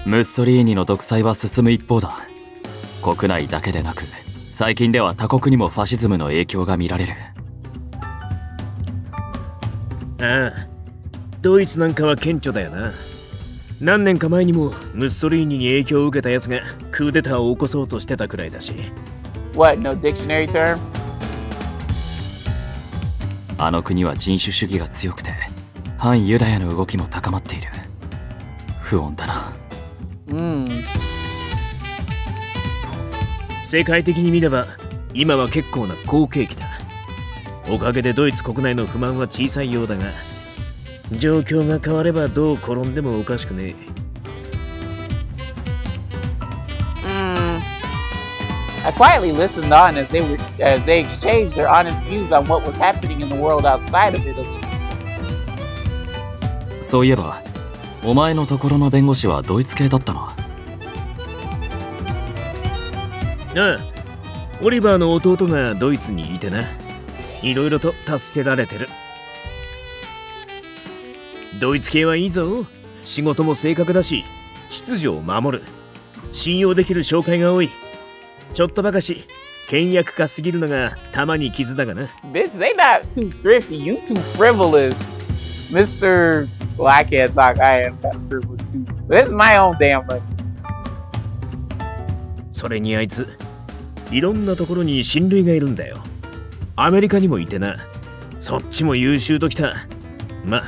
ムッソリーニの独裁は進む一方だ。国内だけでなく、最近では他国にもファシズムの影響が見られる。ああ、ドイツなんかは顕著だよな。何年か前にもムッソリーニに影響を受けたやつがクーデターを起こそうとしてたくらいだし。What, no dictionary term? あの国は人種主義が強くて、反ユダヤの動きも高まっている。不穏だな。世界的に見れば今は結構な好景気だ。おかげでドイツ国内の不満は小さいようだが、状況が変わればどう転んでもおかしくねえ。I quietly listened on as they exchanged their honest views on what was happening in the world outside of Italy. そういえば、お前のところの弁護士はドイツ系だったな。ああ、オリバーの弟がドイツにいてな。いろいろと助けられてる。ドイツ系はいいぞ。仕事も正確だし、秩序を守る。信用できる紹介が多い。ちょっとばかし倹約家すぎるのがたまに傷だがな。Bitch, they not too thrifty. You too frivolous, Mr. Well, I can't talk. I am that frivolous too. But it's my own damn money. それにあいつ、いろんなところに親類がいるんだよ。アメリカにもいてな。そっちも優秀ときた。ま、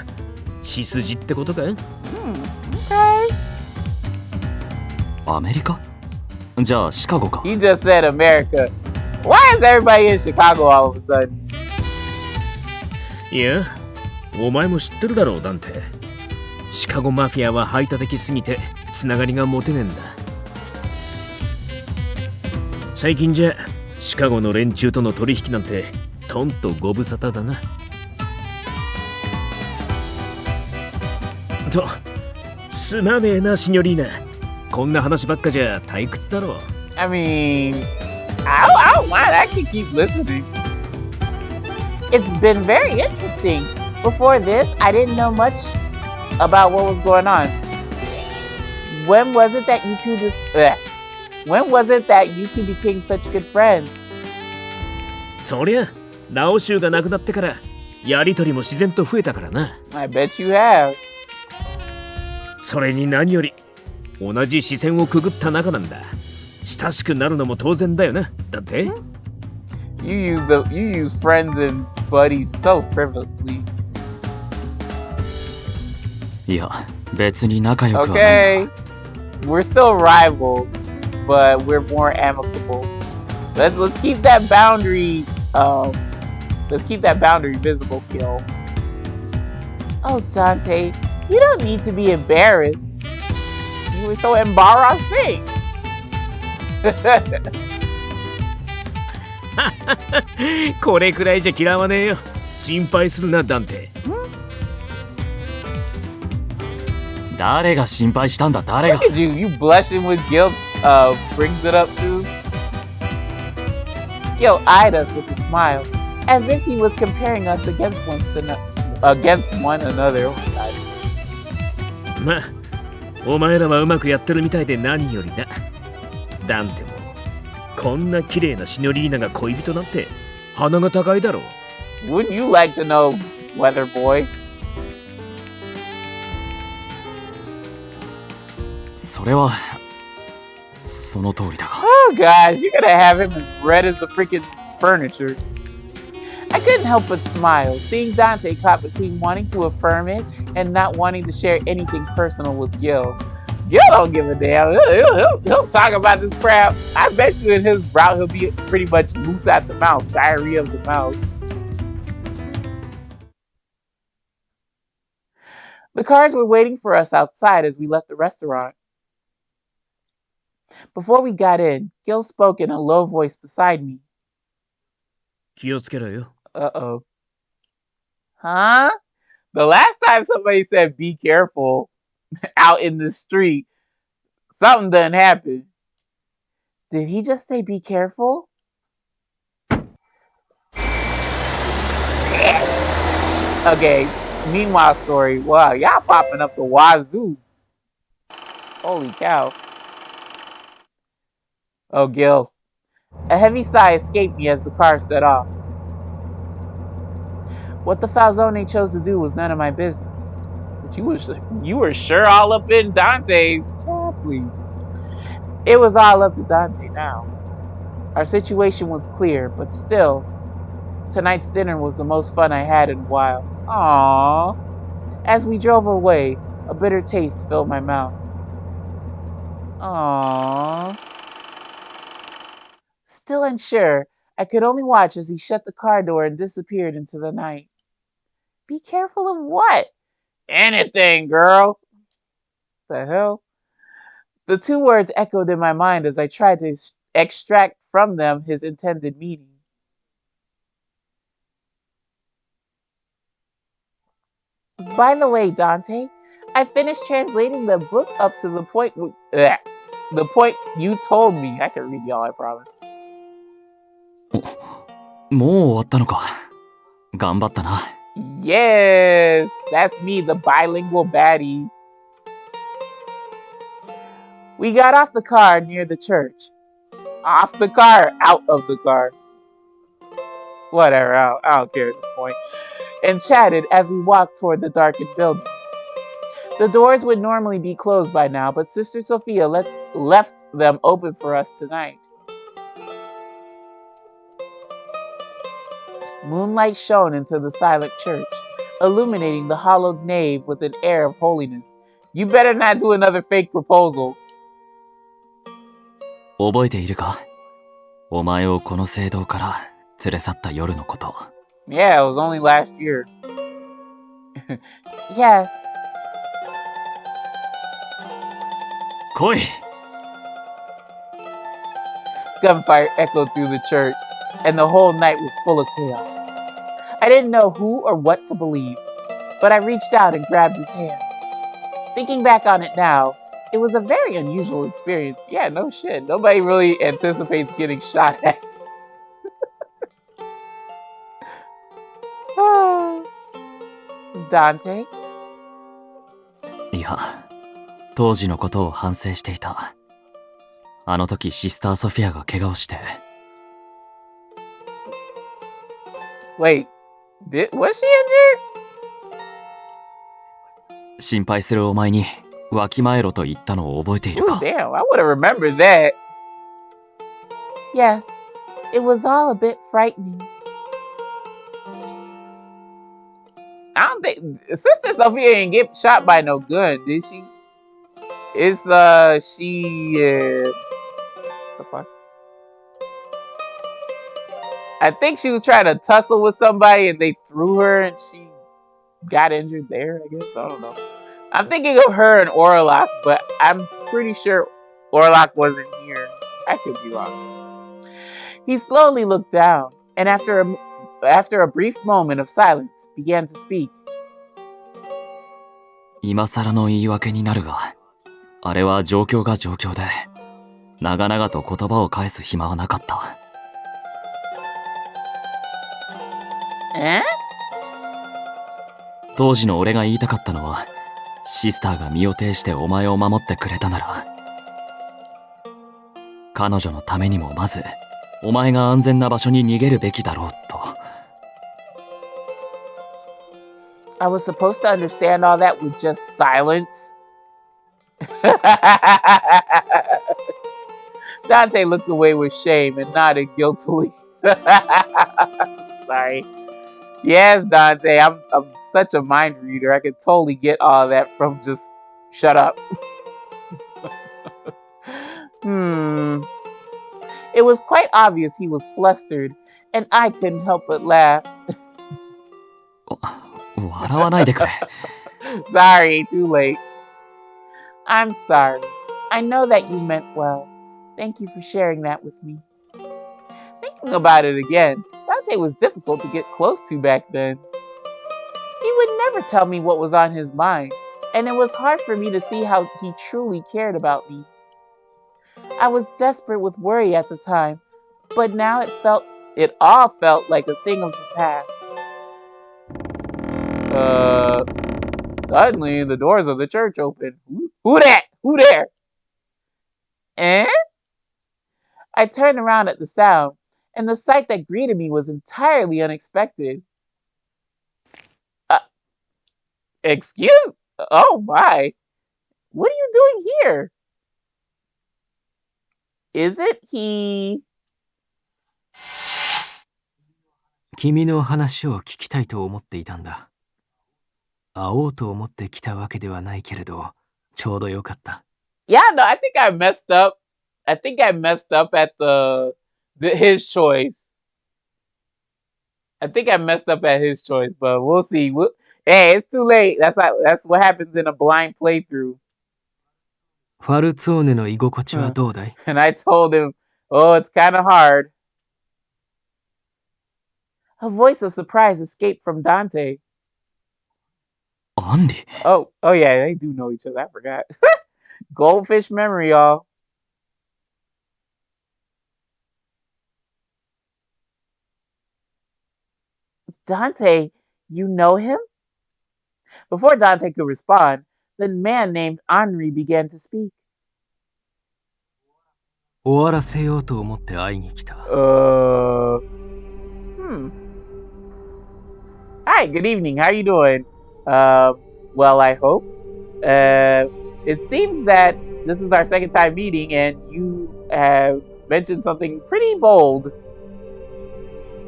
血筋ってことか？Okay. アメリカ？じゃあシカゴか。 He just said America. Why is everybody in Chicago all of a sudden? いや、お前も知ってるだろう、ダンテ。シカゴマフィアは排他的すぎてつながりが持てねえんだ。最近じゃシカゴの連中との取引なんてとんとご無沙汰だな。と、すまねえな、シニョリーナ。こんな話ばっかじゃ退屈だろう。I mean, I don't mind. I can keep listening. It's been very interesting. Before this, I didn't know much about what was going on. When was it that you two became such good friends? そりゃ、ラオ州がなくなってからやりとりも自然と増えたからな。I bet you have. それに何より同じ視線をくぐった仲なんだ。親しくなるのも当然だよな。だって You use friends and buddies so frivolously. いや、別に仲良くはない。Okay, we're still rivals, but we're more amicable. Let's keep that boundary. Let's keep that boundary visible, Kill. Oh, Dante, you don't need to be embarrassed. You were so embarrassing. これくらいじゃ嫌わねえよ。心配するな、ダンテ。誰が心配したんだ、誰が。 Look at you, you blushing with guilt brings it up too. Gil eyed us with a smile, as if he was comparing us against one another. Oh my God. まあ、お前らはうまくやってるみたいで何よりな。ダンテも、こんな綺麗なシノリーナが恋人なんて鼻が高いだろう。Wouldn't you like to know, Weather Boy? それはその通りだが。 Oh gosh, you're gonna have him as red as the freaking furniture. I couldn't help but smile, seeing Dante caught between wanting to affirm it and not wanting to share anything personal with Gil. Gil don't give a damn. He'll talk about this crap. I bet you in his route he'll be pretty much loose at the mouth, diarrhea of the mouth. The cars were waiting for us outside as we left the restaurant. Before we got in, Gil spoke in a low voice beside me. 気をつけろよ。Uh-oh. Huh? The last time somebody said be careful out in the street, something done happened. Did he just say be careful? Okay, meanwhile story. Wow, y'all popping up the wazoo. Holy cow. Oh, Gil. A heavy sigh escaped me as the car set off. What the Falzone chose to do was none of my business. But you were sure all up in Dante's. Oh, please. It was all up to Dante now. Our situation was clear, but still, tonight's dinner was the most fun I had in a while. Aww. As we drove away, a bitter taste filled my mouth. Aww. Still unsure, I could only watch as he shut the car door and disappeared into the night. Be careful of what? Anything, girl. The hell? The two words echoed in my mind as I tried to extract from them his intended meaning. By the way, Dante, I finished translating the book up to the point you told me. I can read y'all, I promise. もう終わったのか。頑張ったな。 Yes, that's me, the bilingual baddie. We got off the car near the church. Off the car, out of the car. Whatever, I don't care at this point. And chatted as we walked toward the darkened building. The doors would normally be closed by now, but Sister Sophia left them open for us tonight. Moonlight shone into the silent church, illuminating the hollowed nave with an air of holiness. You better not do another fake proposal. 覚えているか？お前をこの聖堂から連れ去った夜のこと。 Yeah, it was only last year. Yes. 来い！ Gunfire echoed through the church, and the whole night was full of chaos. I didn't know who or what to believe, but I reached out and grabbed his hand. Thinking back on it now, it was a very unusual experience. Yeah, no shit. Nobody really anticipates getting shot at. Dante? いや、当時のことを反省していた。あの時シスターソフィアが怪我をして。 Wait, was she injured? 心配するお前にわきまえろと言ったのを覚えている Ooh, か？ damn, I would have remembered that. Yes, it was all a bit frightening. I don't think Sister Sophia didn't get shot by no gun, did she? It's the fuck? I think she was trying to tussle with somebody and they threw her and she got injured there, I guess. I don't know. I'm thinking of her and Orlok, but I'm pretty sure Orlok wasn't here. I could be wrong. He slowly looked down, and after a brief moment of silence, began to speak. 今更の言い訳になるが、あれは状況が状況で、長々と言葉を返す暇はなかった。当時の俺が言いたかったのは、シスターが身を挺してお前を守ってくれたなら、彼女のためにもまず、お前が安全な場所に逃げるべきだろうと。I was supposed to understand all that with just silence. Dante looked away with shame and nodded guiltily. Sorry. Yes, Dante, I'm such a mind reader. I could totally get all that from just shut up. It was quite obvious he was flustered, and I couldn't help but laugh. 笑わないでくれ。Sorry, too late. I'm sorry. I know that you meant well. Thank you for sharing that with me. Thinking about it again, Dante was difficult to get close to back then. He would never tell me what was on his mind, and it was hard for me to see how he truly cared about me. I was desperate with worry at the time, but now it all felt like a thing of the past. Suddenly the doors of the church opened. Who that? Who there? Eh? I turned around at the sound, and the sight that greeted me was entirely unexpected. Excuse? Oh my. What are you doing here? Is it he? 君の話を聞きたいと思っていたんだ。会おうと思って来たわけではないけれど、ちょうどよかった。Yeah, no, I think I messed up. I think I messed up at his choice. I think I messed up at his choice, but we'll see. Hey, it's too late. That's what happens in a blind playthrough. ファルツォーネの居心地はどうだい? And I told him, oh, it's kind of hard. A voice of surprise escaped from Dante. Andy? Oh yeah, they do know each other. I forgot. Goldfish memory, y'all. Dante, you know him? Before Dante could respond, the man named Henri began to speak. 終わらせようと思って会いに来た。Hi, good evening. How are you doing? Well, I hope. It seems that this is our second time meeting, and you have mentioned something pretty bold.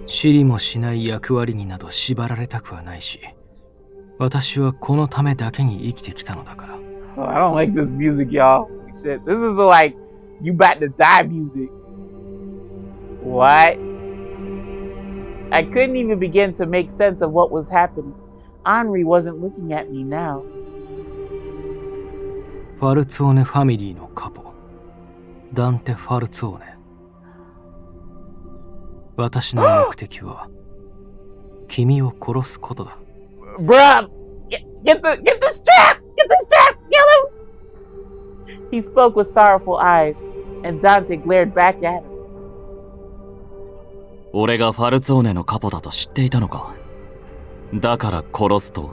知りもしない役割になど縛られたくはないし、私はこのためだけに生きてきたのだから。Oh, I don't like this music, y'all. Shit, this is the like you about to die music. What? I couldn't even begin to make sense of what was happening. Henri wasn't looking at me now. ファルツォーネファミリーのカポ、ダンテ・ファルツォーネ。私の目的は君を殺すことだ。Bruh, get the strap! Get the strap! Kill him! He spoke with sorrowful eyes, and Dante glared back at him. 俺がファルツォーネのカポだと知っていたのか。だから殺すと。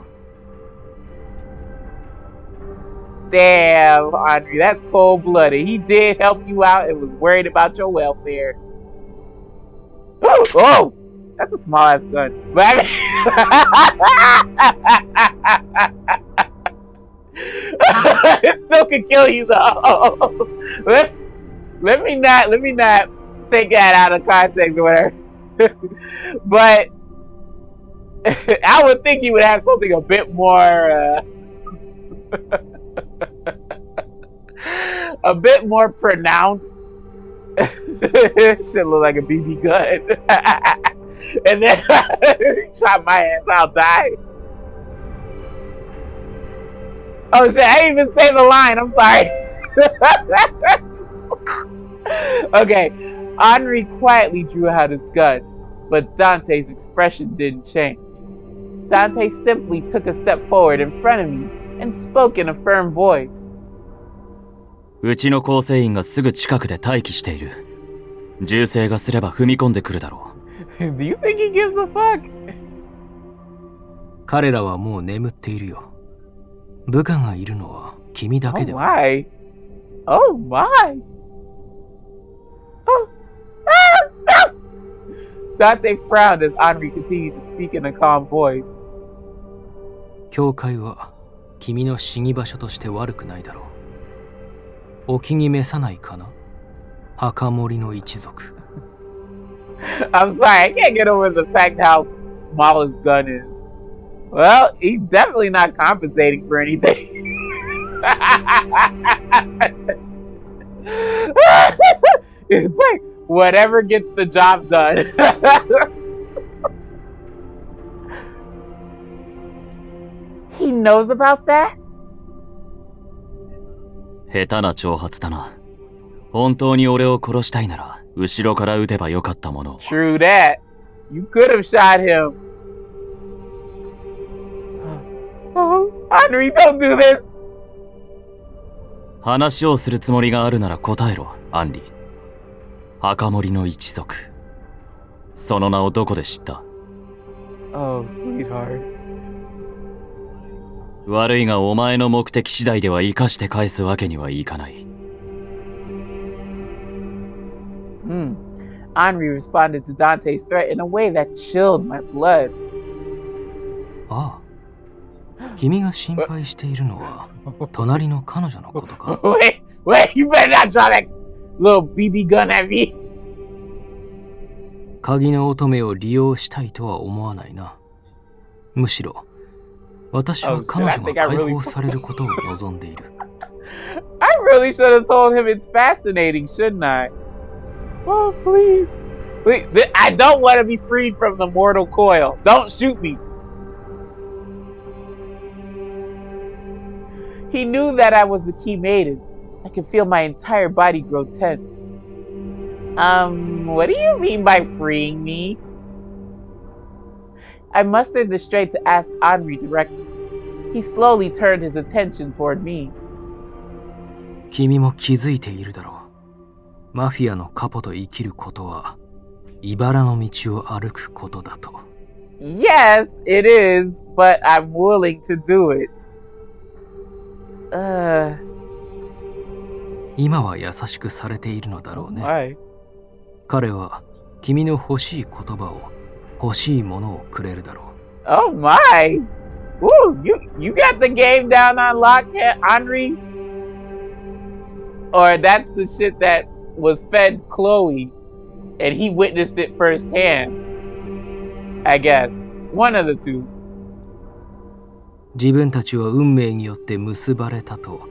Damn, Henri, that's cold-blooded. He did help you out and was worried about your welfare. Oh! That's a small-ass gun. But I mean... it still could kill you, though. Let me not take that out of context or whatever. But I would think he would have something a bit more a bit more pronounced. Should look like a BB gun. And then shot my ass, I'll die. Oh shit, I didn't even say the line, I'm sorry. Okay. Henri quietly drew out his gun, but Dante's expression didn't change. Dante simply took a step forward in front of me and spoke in a firm voice. うちの構成員がすぐ近くで待機している。銃声がすれば踏み込んでくるだろう。Do you think he gives a fuck? 彼らはもう眠っているよ。部下がいるのは君だけで Oh はない。 my. Oh my. Oh. Dante frowned as Henri continued to speak in a calm voice. 教会は君の死に場所として悪くないだろう。お気に召さないかな、墓守の一族。I'm sorry, I can't get over the fact how small his gun is. Well, he's definitely not compensating for anything. It's like whatever gets the job done. He knows about that? 下手な挑発だな。本当に俺を殺したいなら、後ろから撃てばよかったものを。True that. You could have shot him. Oh, Henri, don't do this. 話をするつもりがあるなら答えろ、アンリ。墓守の一族。その名をどこで知った？ Oh, sweetheart. 悪いがお前の目的次第では生かして返すわけにはいかない。Henri responded to Dante's threat in a way that chilled my blood. ああ、君が心配しているのは隣の彼女のことか。Wait, you better not draw that little BB gun at me. 鍵の乙女を利用したいとは思わないな。むしろ私は彼女が解放されることを望んでいる。I really should have told him it's fascinating, shouldn't I? Oh, please. Wait, I don't want to be freed from the mortal coil. Don't shoot me. He knew that I was the key maiden. I could feel my entire body grow tense. What do you mean by freeing me? I mustered the strength to ask Henri directly. He slowly turned his attention toward me. 君も気づいているだろう。マフィアのカポと生きることは、茨の道を歩くことだと。Yes, it is, but I'm willing to do it. 今は優しくされているのだろうね。Why? 彼は君の欲しい言葉を、欲しいものをくれるだろう。Oh my! Woo, you got the game down on lock, Henri? Or that's the shit that was fed Chloe, and he witnessed it firsthand. I guess. One of the two. 自分たちは運命によって結ばれたと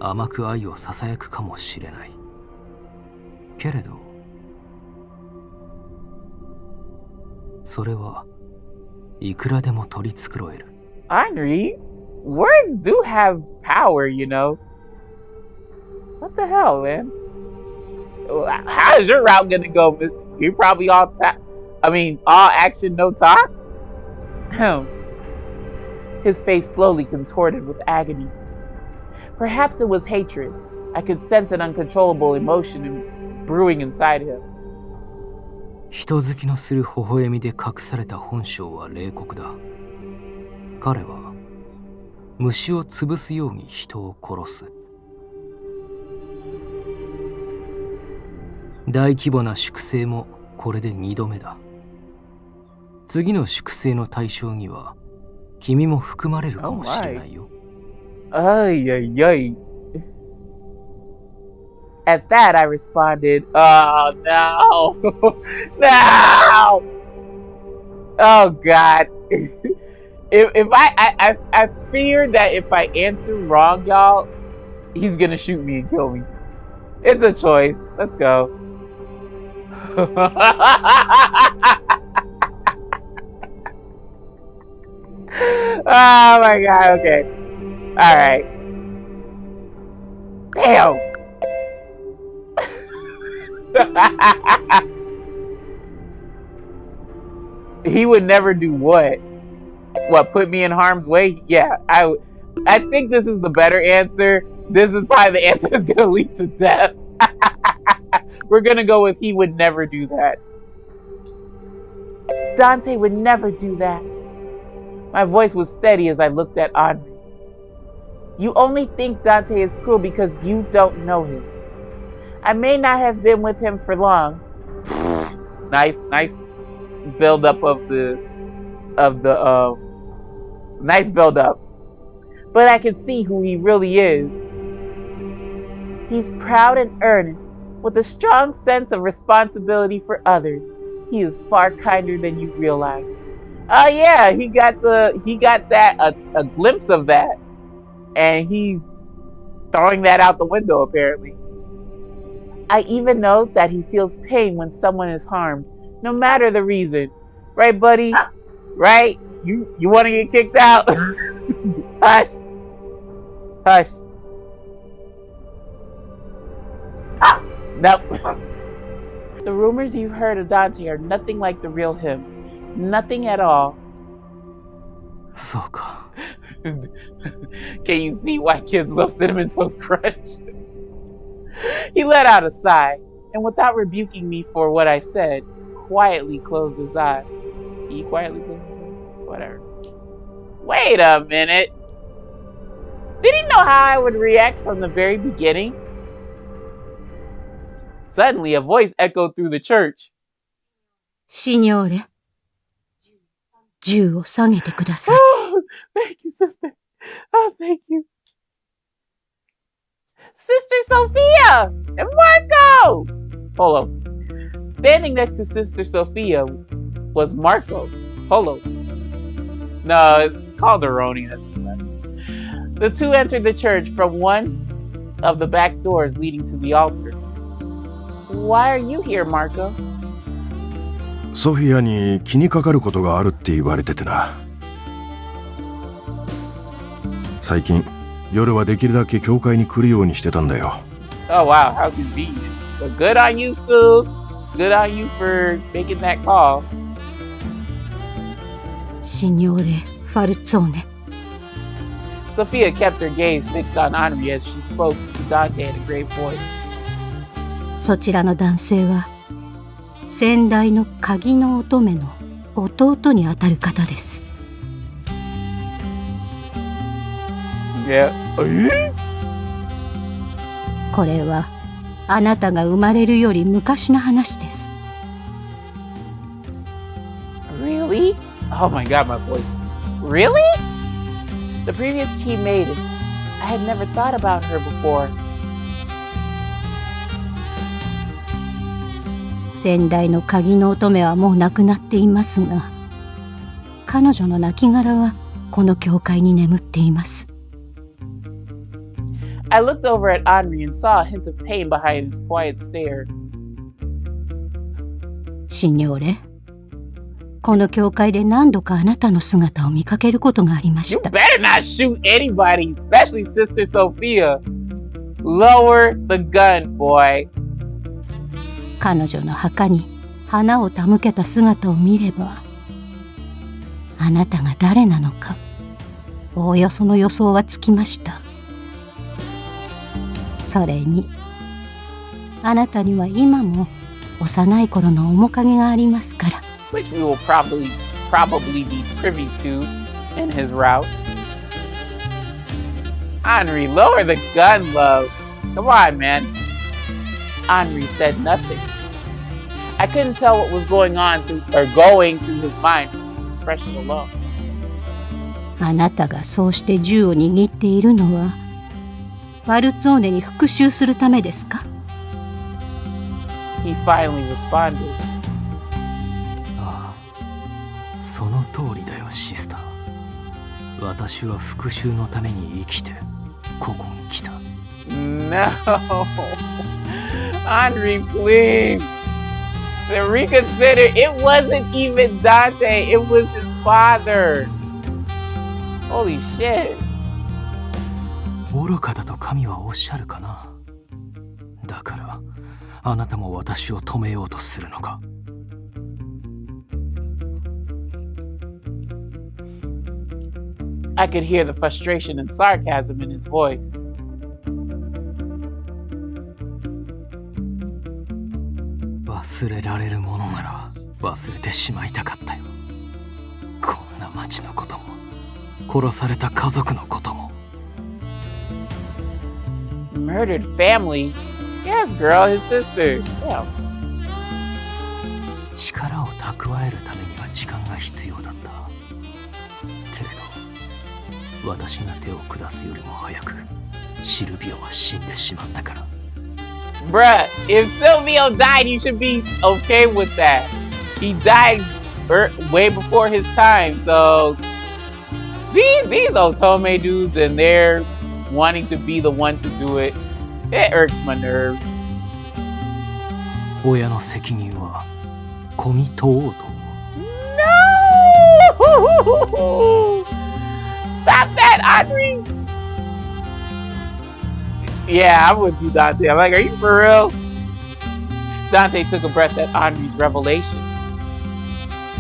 甘く愛をささやくかもしれない。けれど、それはいくらでも取り繕える。Henri, words do have power, you know. What the hell, man? How is your route gonna go, Mister? You're probably all action, no talk? His face slowly contorted with agony. Perhaps it was hatred. I could sense an uncontrollable emotion brewing inside him. 人好きのする微笑みで隠された本性は冷酷だ。彼は虫を潰すように人を殺す。大規模な粛清もこれで2度目だ。次の粛清の対象には君も含まれるかもしれないよ。Ay, ay, ay. At that, I responded, "Oh no, no! Oh God! if I fear that if I answer wrong, y'all, he's gonna shoot me and kill me. It's a choice. Let's go." Oh my God! Okay. All right. Damn. He would never do what? What, put me in harm's way? Yeah, I think this is the better answer. This is probably the answer that's gonna lead to death. We're gonna go with he would never do that. Dante would never do that. My voice was steady as I looked at Henri. You only think Dante is cruel because you don't know him. I may not have been with him for long. Nice build up of the nice build up. But I can see who he really is. He's proud and earnest, with a strong sense of responsibility for others. He is far kinder than you realize. Oh yeah, he got that a glimpse of that, and he's throwing that out the window apparently. I even know that he feels pain when someone is harmed, no matter the reason. Right, buddy? Right? You want to get kicked out? Hush. Hush. Nope. The rumors you've heard of Dante are nothing like the real him. Nothing at all. そうか。 Can you see why kids love Cinnamon Toast Crunch? He let out a sigh, and without rebuking me for what I said, quietly closed his eyes. He quietly closed his eyes? Whatever. Wait a minute. Did he know how I would react from the very beginning? Suddenly, a voice echoed through the church. シニョーレ、銃を下げてください。Oh, thank you, sister. Oh, thank you. Sister Sophia and Marco! Hold on. Standing next to Sister Sophia was Marco. Hold on. No, it's called Aroni. That's the last. The two entered the church from one of the back doors leading to the altar. Why are you here, Marco? ソフィアに気にかかることがあるって言われててな。最近夜はできるだけ教会に来るようにしてたんだよ。Oh wow, how convenient. But good on you, Sue. Good on you for making that call. シニョーレ・ファルツォーネ。 Sophia kept her gaze fixed on Henri as she spoke to Dante in a grave voice. そちらの男性は先代の鍵の乙女の弟にあたる方です。Yeah. これはあなたが生まれるより昔の話です。Really? Oh my god, my voice. Really? The previous key maiden. I had never thought about her before. 先代の鍵の乙女はもう亡くなっていますが、彼女の亡骸はこの教会に眠っています。I looked over at Henri and saw a hint of pain behind his quiet stare. シニョーレ、この教会で何度かあなたの姿を見かけることがありまし You た。 better not shoot anybody, especially Sister Sophia. Lower the gun, boy. 彼女の墓に花を手向けた姿を見れば、あなたが誰なのか、おおよその予想はつきました。それに、あなたには今も幼い頃の面影がありますから。Which we will probably be privy to in his route. Henri, lower the gun, love. Come on, man. Henri said nothing. I couldn't tell what was going through his mind from his expression alone. あなたがそうして銃を握っているのは、ワルツォーネに復讐するためですか？ He finally responded. ああ、その通りだよ、シスター。私は復讐のために生きてここに来た。No. Henri, please. Reconsider. It wasn't even Dante. It was his father. Holy shit. 愚かだと神はおっしゃるかな。だからあなたも私を止めようとするのか。I could hear the frustration and sarcasm in his voice. 忘れられるものなら忘れてしまいたかったよ。こんな町のことも殺された家族のことも。Murdered family? Yes, girl, his sister. Yeah. 力を蓄えるためには時間が必要だった。けれど、私が手を下すよりも早く、シルビオは死んでしまったから。Bruh, if Silvio died, you should be okay with that. He died way before his time, so these Otome dudes and they're wanting to be the one to do it, it irks my nerves. 親の責任はこぎ問おうと思う。No! Stop that, Audrey! Yeah, I'm with you, Dante. I'm like, are you for real? Dante took a breath at Henri's revelation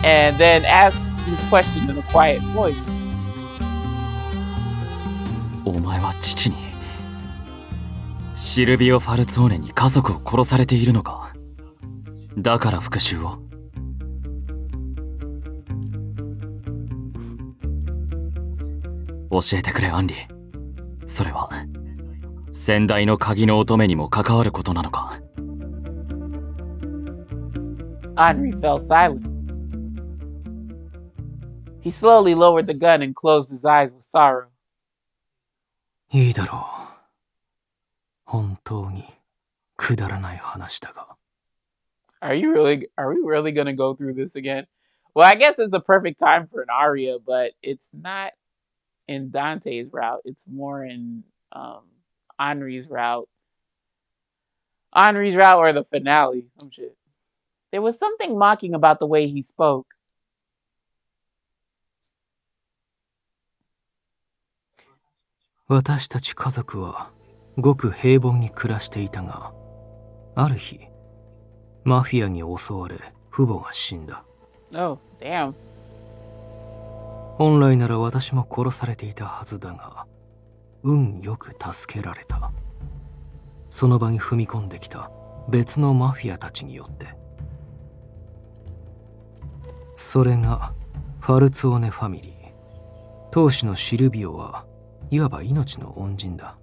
and then asked his question in a quiet voice. お前は父にシルビオ・ファルツォーネに家族を殺されているのか。だから復讐を。教えてくれ、アンリ。それは先代の鍵の乙女にも関わることなのか。Henri fell silent. He slowly lowered the gun and closed his eyes with sorrow. いいだろう。本当にくだらない話だが。Are we really gonna go through this again? Well, I guess it's a perfect time for an aria, but it's not in Dante's route. It's more in Henri's route. Henri's route or the finale. Some shit. There was something mocking about the way he spoke. 私たち家族はごく平凡に暮らしていたが、ある日マフィアに襲われ父母が死んだ。Oh, damn. 本来なら私も殺されていたはずだが、運よく助けられた。その場に踏み込んできた別のマフィアたちによって。それがファルツォーネファミリー。当主のシルビオはいわば命の恩人だ。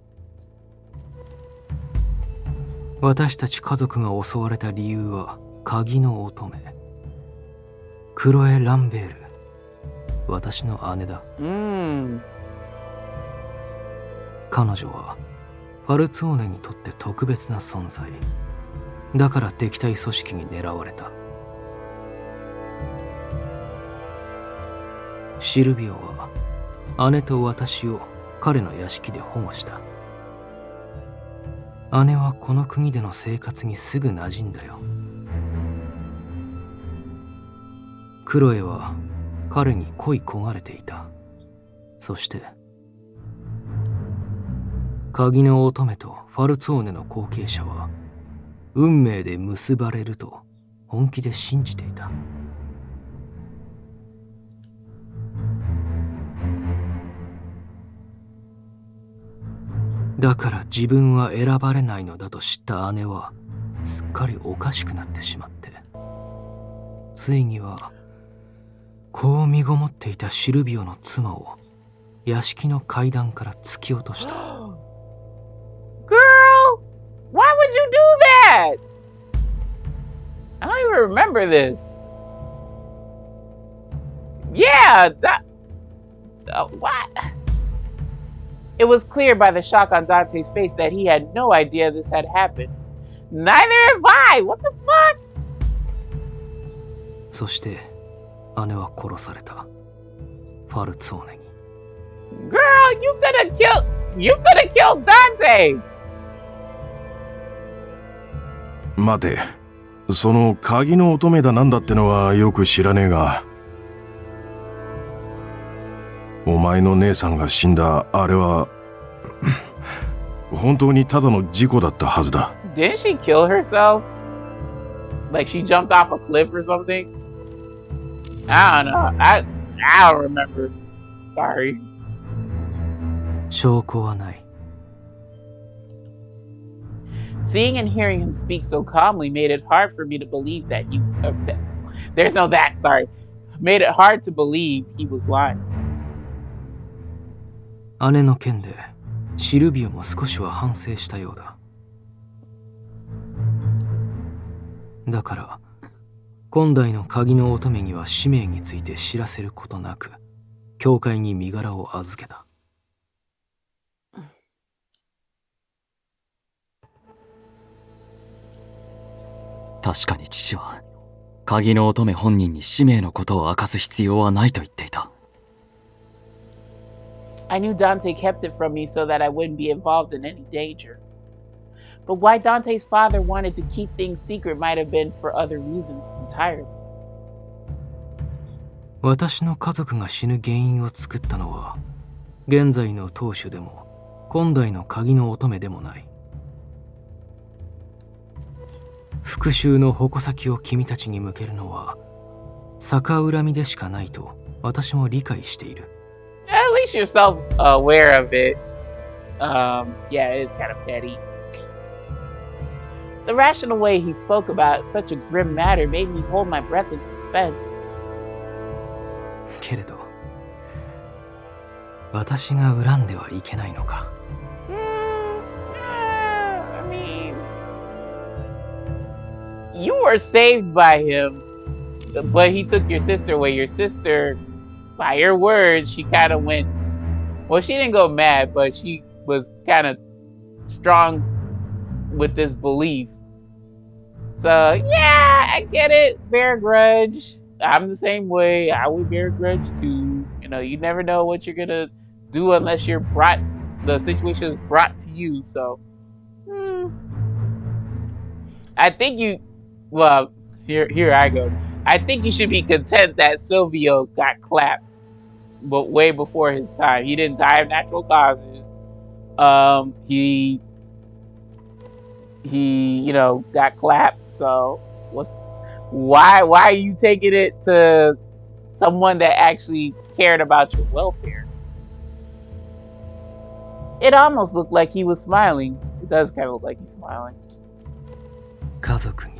私たち家族が襲われた理由は鍵の乙女クロエ・ランベール、私の姉だ。彼女はファルツォーネにとって特別な存在だから敵対組織に狙われた。シルビオは姉と私を彼の屋敷で保護した。姉はこの国での生活にすぐ馴染んだよ。クロエは彼に恋焦がれていた。そして鍵の乙女とファルツォーネの後継者は運命で結ばれると本気で信じていた。だから自分は選ばれないのだと知った姉はすっかりおかしくなってしまって、ついにはこう身ごもっていたシルビオの妻を屋敷の階段から突き落とした。Girl, why would you do that? I don't even remember this. Yeah, what? It was clear by the shock on Dante's face that he had no idea this had happened. Neither have I! What the fuck? そして姉は殺された。ファルツォーネに。Girl, you could have killed Dante! 待て、その鍵の乙女だなんだってのはよく知らねえが、お前の姉さんが死んだあれは本当にただの事故だったはずだ。 Didn't she kill herself? Like she jumped off a cliff or something? I don't know. I don't remember. Sorry. 証拠はない。 Seeing and hearing him speak so calmly made it hard for me to believe that you. There's no that. Sorry. Made it hard to believe he was lying. 姉の件でシルビオも少しは反省したようだ。だから今代の鍵の乙女には使命について知らせることなく教会に身柄を預けた。確かに父は鍵の乙女本人に使命のことを明かす必要はないと言っていた。I knew Dante kept it from me so that I wouldn't be involved in any danger. But why Dante's father wanted to keep things secret might have been for other reasons entirely. 私の家族が死ぬ原因を作ったのは現在の当主でも今代の鍵の乙女でもない。復讐の矛先を君たちに向けるのは逆恨みでしかないと私も理解している。At least you're self-aware of it. Yeah, it is kind of petty. The rational way he spoke about such a grim matter made me hold my breath in suspense. けれど私が恨んではいけないのか。I mean, you were saved by him, but he took your sister away. Your sister, by your words, she kind of went, well, she didn't go mad, but she was kind of strong with this belief. So, yeah, I get it. Bear a grudge. I'm the same way. I would bear a grudge too. You know, you never know what you're gonna do unless the situation is brought to you. So, I think well, here I go. I think you should be content that Silvio got clapped, but way before his time. He didn't die of natural causes. He got clapped. So why are you taking it to someone that actually cared about your welfare? It almost looked like he was smiling. It does kind of look like he's smiling. 家族に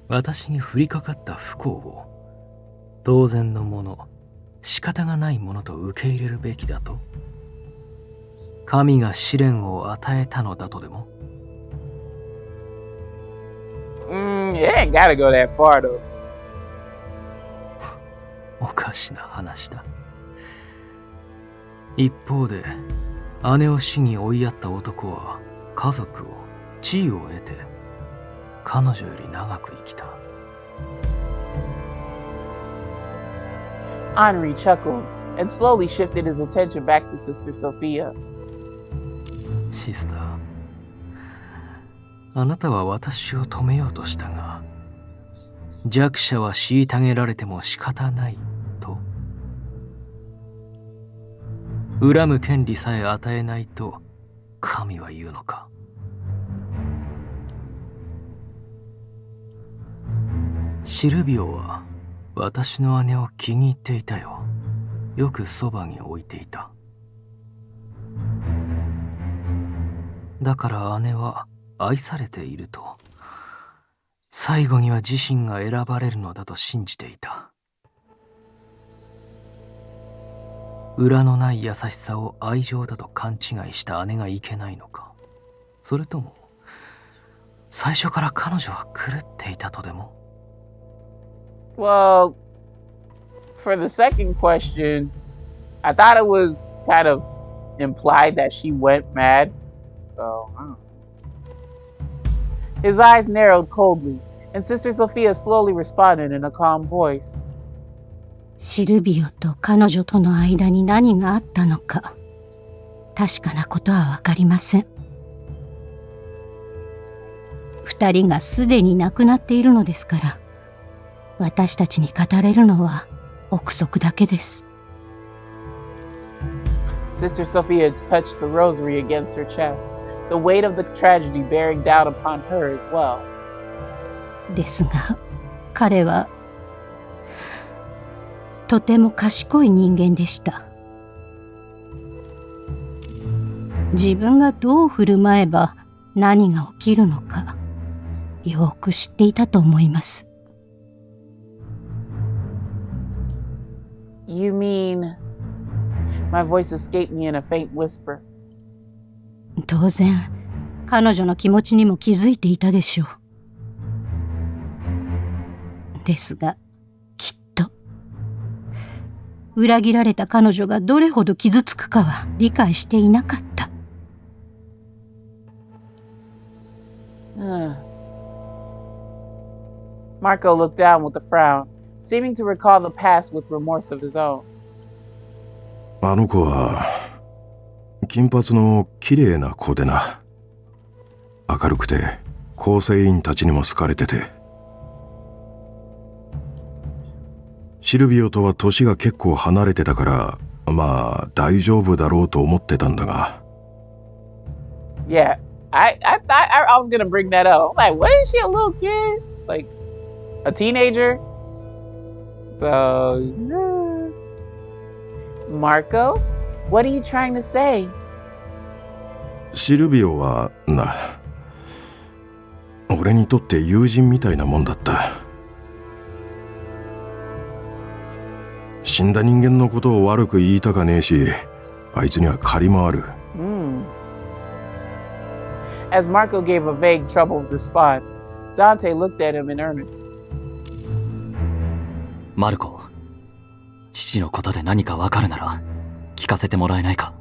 私に降りかかった不幸を当然のもの、仕方がないものと受け入れるべきだと。神が試練を与えたのだとでも。It ain't gotta go that far though. おかしな話だ。一方で姉を死に追いやった男は家族を地位を得て彼女より長く生きた。Henri chuckled and slowly shifted his attention back to Sister Sophia. シスター、あなたは私を止めようとしたが、弱者は虐げられても仕方ないと。恨む権利さえ与えないと神は言うのか。シルビオは私の姉を気に入っていたよ。よくそばに置いていた。だから姉は愛されていると、最後には自身が選ばれるのだと信じていた。裏のない優しさを愛情だと勘違いした姉がいけないのか、それとも最初から彼女は狂っていたとでも。Well, for the second question, I thought it was kind of implied that she went mad. So, I don't know. His eyes narrowed coldly, and Sister Sophia slowly responded in a calm voice. シルビオと彼女との間に何があったのか、確かなことはわかりません。二人がすでに亡くなっているのですから、私たちに語れるのは憶測だけです。Sister Sophia touched the rosary against her chest, the weight of the tragedy bearing down upon her as well. ですが、彼はとても賢い人間でした。自分がどう振る舞えば何が起きるのか、よく知っていたと思います。You mean... My voice escaped me in a faint whisper. 当然、彼女の気持ちにも気づいていたでしょう。ですが、きっと、裏切られた彼女がどれほど傷つくかは理解していなかった。Marco looked down with a frown, seeming to recall the past with remorse of his own. あの子は金髪の綺麗な子でな。明るくて構成員たちにも好かれてて。シルビオとは年が結構離れてたから、まあ大丈夫だろうと思ってたんだが。Yeah, I thought I was gonna bring that up. I'm like, what is she, a little kid? Like a teenager? So, Marco, what are you trying to say? シルビオはな、俺にとって友人みたいなもんだった。死んだ人間のことを悪く言いたかねえし、あいつには借りもある。As Marco gave a vague, troubled response, Dante looked at him in earnest. マルコ、父のことで何かわかるなら聞かせてもらえないか。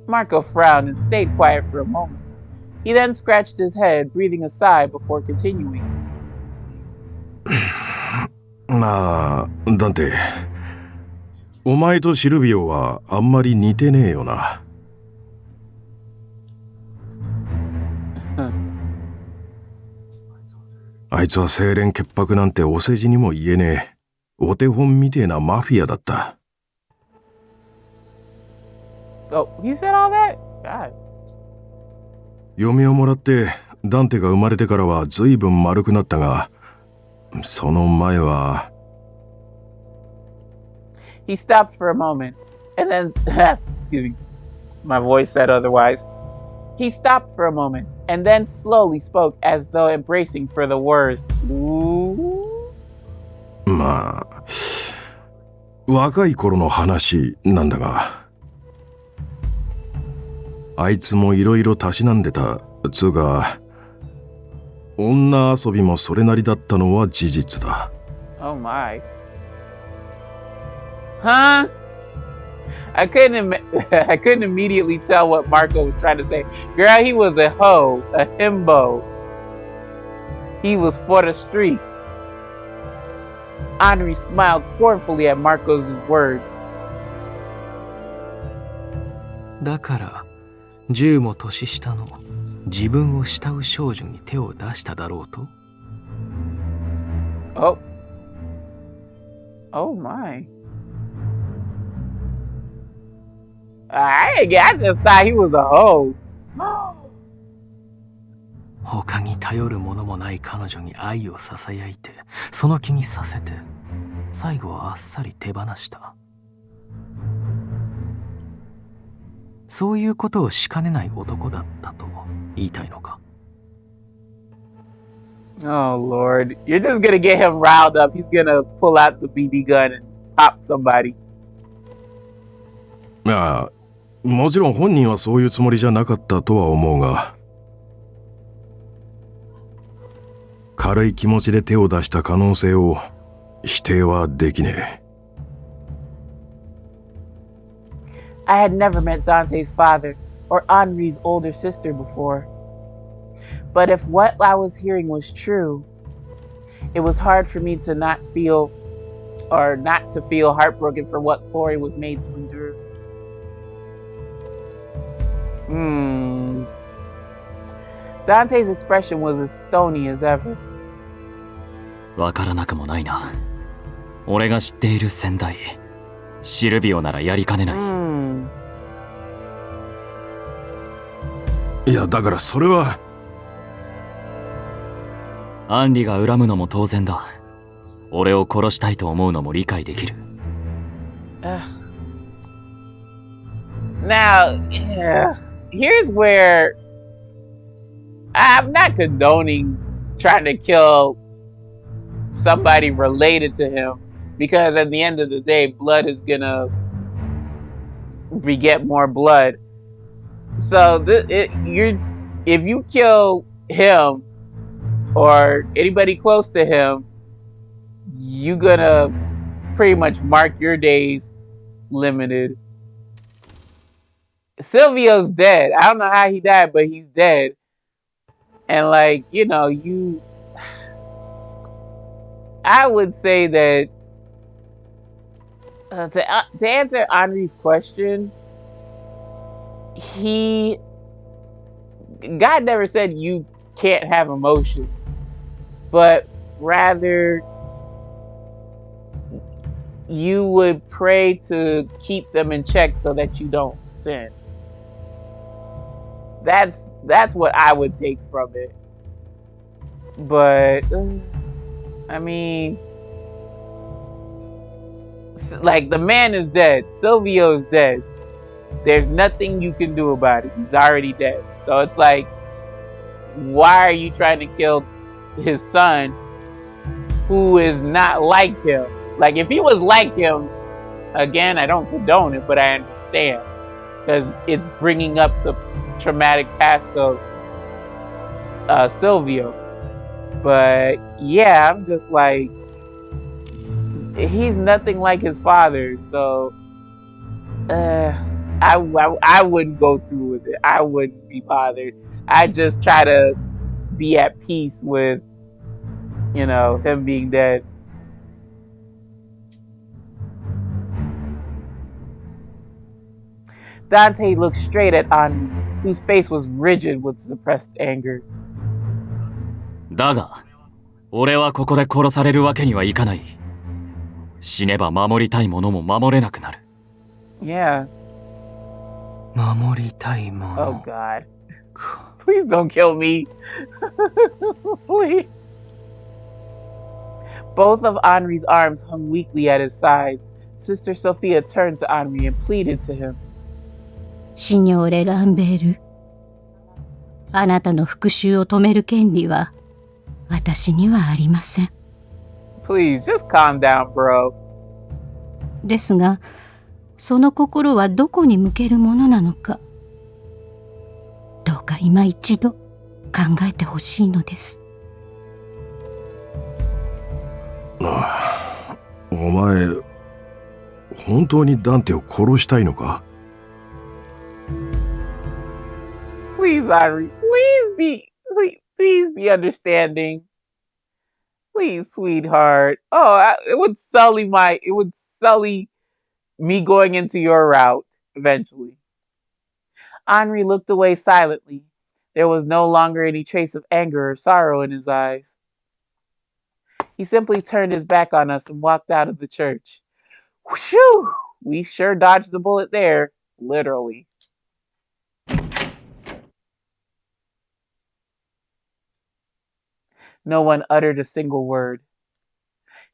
Marco frowned and stayed quiet for a moment. He then scratched his head, breathing a sigh before continuing. なあ、ダンテ、お前とシルビオはあんまり似てねえよな。あいつは清廉潔白なんてお世辞にも言えねえ、お手本みてえなマフィアだった。Oh, you said all that? God. 嫁をもらってダンテが生まれてからは随分丸くなったが、その前は。He stopped for a moment, and then, excuse me, my voice said otherwise. He stopped for a moment, and then slowly spoke as though embracing for the words. Ooh. まあ、若い頃の話なんだが、あいつもいろいろたしなんでたつうか、女遊びもそれなりだったのは事実だ。Oh my. Huh? I couldn't immediately tell what Marco was trying to say. Girl, he was a hoe, a himbo. He was for the street. Henri smiled scornfully at Marco's words. だから10も年下の自分を慕う少女に手を出しただろうと。Oh. Oh my. I just thought he was a hoe. 他に頼るものもない彼女に愛をささやいて、その気にさせて、最後はあっさり手放した。そういうことをしかねない男だったと言いたいのか。Oh Lord, you're just gonna get him riled up. He's gonna pull out the BB gun and pop somebody. ああ、もちろん本人はそういうつもりじゃなかったとは思うが、軽い気持ちで手を出した可能性を否定はできねえ。I had never met Dante's father or Henri's older sister before. But if what I was hearing was true, it was hard for me to not feel heartbroken for what Chloe was made to endure. Dante's expression was as stony as ever. わからなくもないな。俺が知っている先代、シルビオならやりかねない。いや、だからそれは。アンリが恨むのも当然だ。俺を殺したいと思うのも理解できる。Now, here's where I'm not condoning trying to kill somebody related to him, because at the end of the day, blood is gonna beget more blood. So if you kill him or anybody close to him, you're gonna pretty much mark your days limited. Silvio's dead. I don't know how he died, but he's dead. And like, you know, I would say that to answer Henri's question, God never said you can't have emotion, but rather you would pray to keep them in check so that you don't sin. That's what I would take from it. But I mean, like, the man is dead. Silvio is dead. There's nothing you can do about it. He's already dead. So it's like, why are you trying to kill his son who is not like him? Like, if he was like him, again, I don't condone it, but I understand, because it's bringing up the traumatic past of Silvio. But yeah, I'm just like, he's nothing like his father, so I wouldn't go through with it. I wouldn't be bothered. I just try to be at peace with, you know, him being dead. Dante looked straight at Henri, whose face was rigid with suppressed anger. だが、俺はここで殺されるわけにはいかない。死ねば守りたいものも守れなくなる。Yeah. 守りたいもの。 Oh God. Please don't kill me. Please. Both of Henri's arms hung weakly at his sides. Sister Sophia turned to Henri and pleaded to him. シニョーレ・ランベール、あなたの復讐を止める権利は私にはありません。 Please, just calm down, bro. ですが、その心はどこに向けるものなのか、どうか今一度考えてほしいのです。お前、本当にダンテを殺したいのか？ Please, Henri, please be understanding. Please, sweetheart. Oh, it would sully me going into your route eventually. Henri looked away silently. There was no longer any trace of anger or sorrow in his eyes. He simply turned his back on us and walked out of the church. Whew! We sure dodged the bullet there, literally. No one uttered a single word.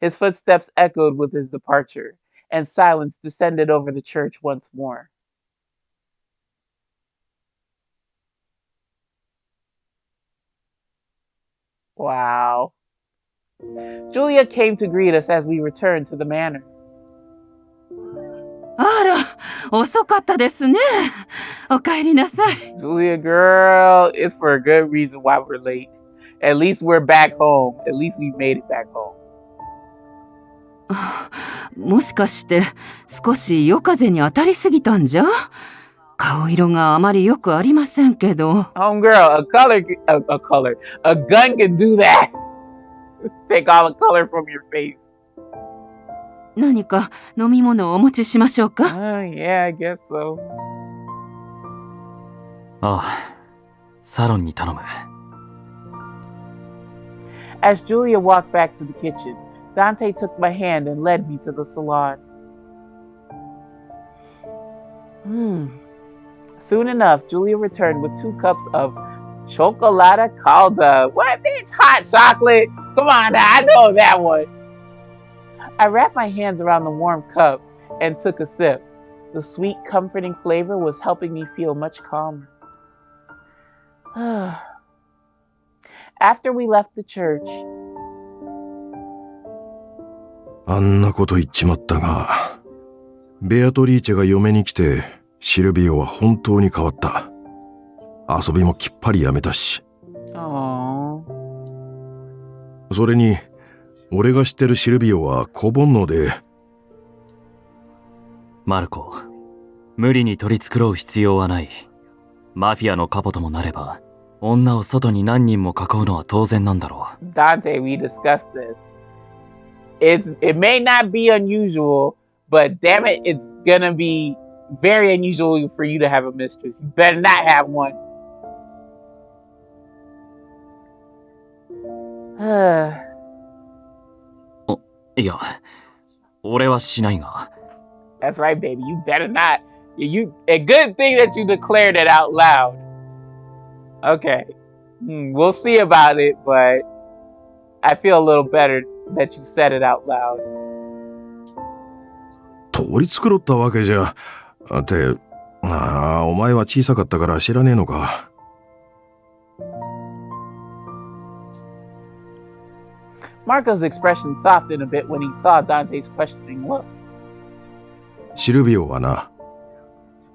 His footsteps echoed with his departure, and silence descended over the church once more. Wow. Julia came to greet us as we returned to the manor. あら、遅かったですね。お帰りなさい。 Julia, girl, it's for a good reason why we're late. At least we're back home. At least we made it back home. もしかして少し夜風に当たりすぎたんじゃ？顔色があまりよくありませんけど。Homegirl, a gun can do that. Take all the color from your face. 何か飲み物をお持ちしましょうか？ Yeah, I guess so. ああ、サロンに頼む。As Julia walked back to the kitchen, Dante took my hand and led me to the salon. Soon enough, Julia returned with 2 cups of chocolate calda. What, bitch? Hot chocolate? Come on now, I know that one. I wrapped my hands around the warm cup and took a sip. The sweet, comforting flavor was helping me feel much calmer. After we left the church, あんなこと言っちまったが、ベアトリーチェが嫁に来て、シルビオは本当に変わった。遊びもきっぱりやめたし。それに、俺が知ってるシルビオは小煩悩で。マルコ、無理に取り繕う必要はない。マフィアのカポともなれば、女を外に何人も囲うのは当然なんだろう。Dante, we discussed this. It may not be unusual, but damn it, it's gonna be very unusual for you to have a mistress. You better not have one. いや、俺はしないが。That's right, baby. You better not. A good thing that you declared it out loud. Okay. We'll see about it, but I feel a little better that you said it out loud. 取り繕ったわけじゃ。って、お前は小さかったから知らねえのか。Marco's expression softened a bit when he saw Dante's questioning look. シルビオはな、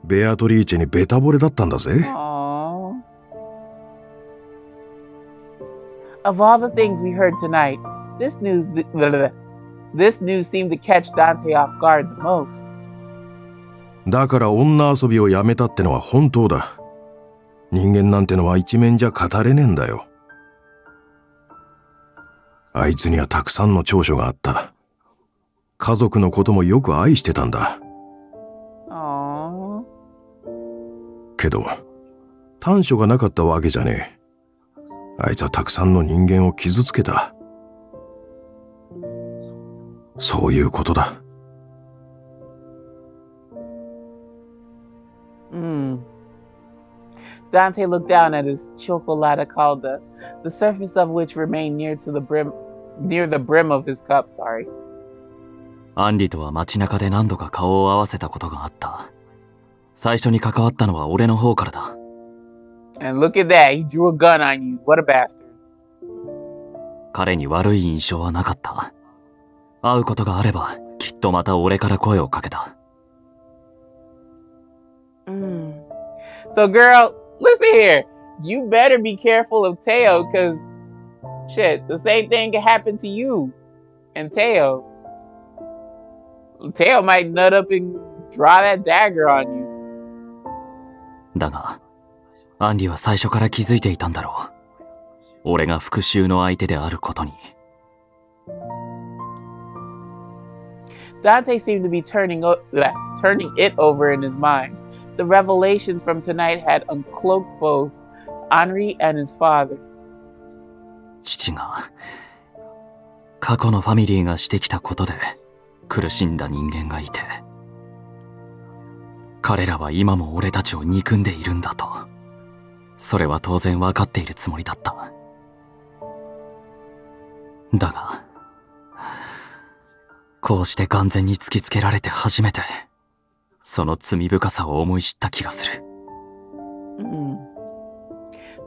ベアトリーチェにベタ惚れだったんだぜ。Of all the things we heard tonight, this news seemed to catch Dante off guard the most. だから女遊びをやめたってのは本当だ。人間なんてのは一面じゃ語れねえんだよ。あいつにはたくさんの長所があった。家族のこともよく愛してたんだ。けど、短所がなかったわけじゃねえ。あいつはたくさんの人間を傷つけた。そういうことだ。Dante looked down at his chocolate calda, the surface of which remained near the brim of his cup. アンリとは街中で何度か顔を合わせたことがあった。最初に関わったのは俺の方からだ。And look at that, he drew a gun on you. What a bastard. 彼に悪い印象はなかった。会うことがあれば、きっとまた俺から声をかけた。So girl, listen here. You better be careful of Teo, cause shit, the same thing can happen to you and Teo. Teo might nut up and draw that dagger on you. だが、アンリは最初から気づいていたんだろう。俺が復讐の相手であることに。Dante seemed to be turning it over in his mind. The revelations from tonight had uncloaked both Henri and his father. 父が、過去のファミリーがしてきたことで苦しんだ人間がいて、彼らは今も俺たちを憎んでいるんだと。それは当然分かっているつもりだった。だが、こうして完全に突きつけられて初めて、その罪深さを思い知った気がする。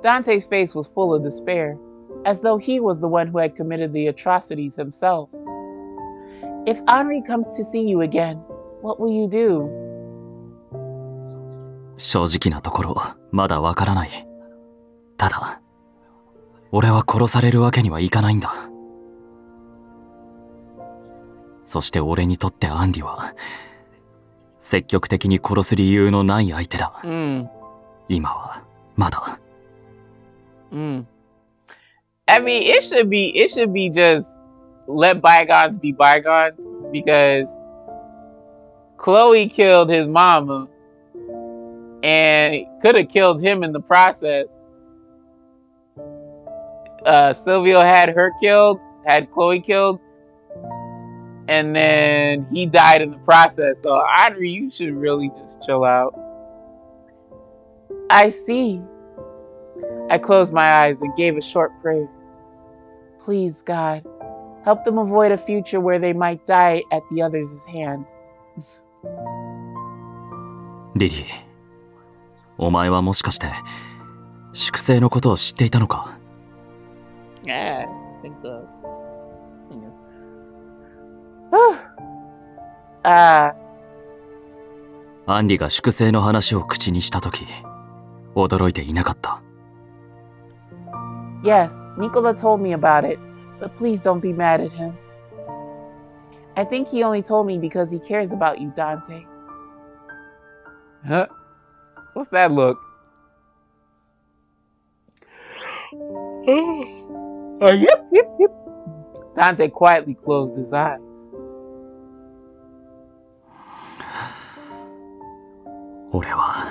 Dante's face was full of despair, as though he was the one who had committed the atrocities himself. If Henri comes to see you again, what will you do? 正直なところ、まだわからない。ただ、俺は殺されるわけにはいかないんだ。そして俺にとってアンリは、積極的に殺す理由のない相手だ。今は、まだ。I mean, it should be just let bygones be bygones, because Chloe killed his mama and could have killed him in the process. Silvio had Chloe killed, And then he died in the process. So Audrey, you should really just chill out. I see. I closed my eyes and gave a short prayer. Please, God, help them avoid a future where they might die at the other's hands. リリー、お前はもしかして粛清のことを知っていたのか？ Yeah, I think so. Ah. アンリが粛清の話を口にしたとき、驚いていなかった。Yes, Nicola told me about it, but please don't be mad at him. I think he only told me because he cares about you, Dante. Huh? What's that look? Yep. Dante quietly closed his eyes. 俺は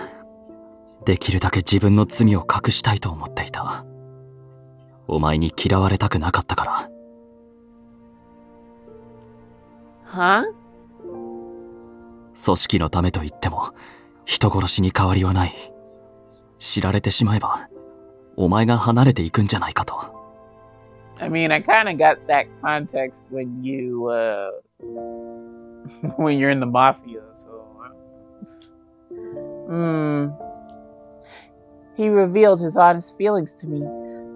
できるだけ自分の罪を隠したいと思っていた。お前に嫌われたくなかったから。Huh? 組織のためと言っても人殺しに変わりはない。知られてしまえばお前が離れていくんじゃないかと。I mean, I kind of got that context when when you're in the mafia, so. He revealed his honest feelings to me,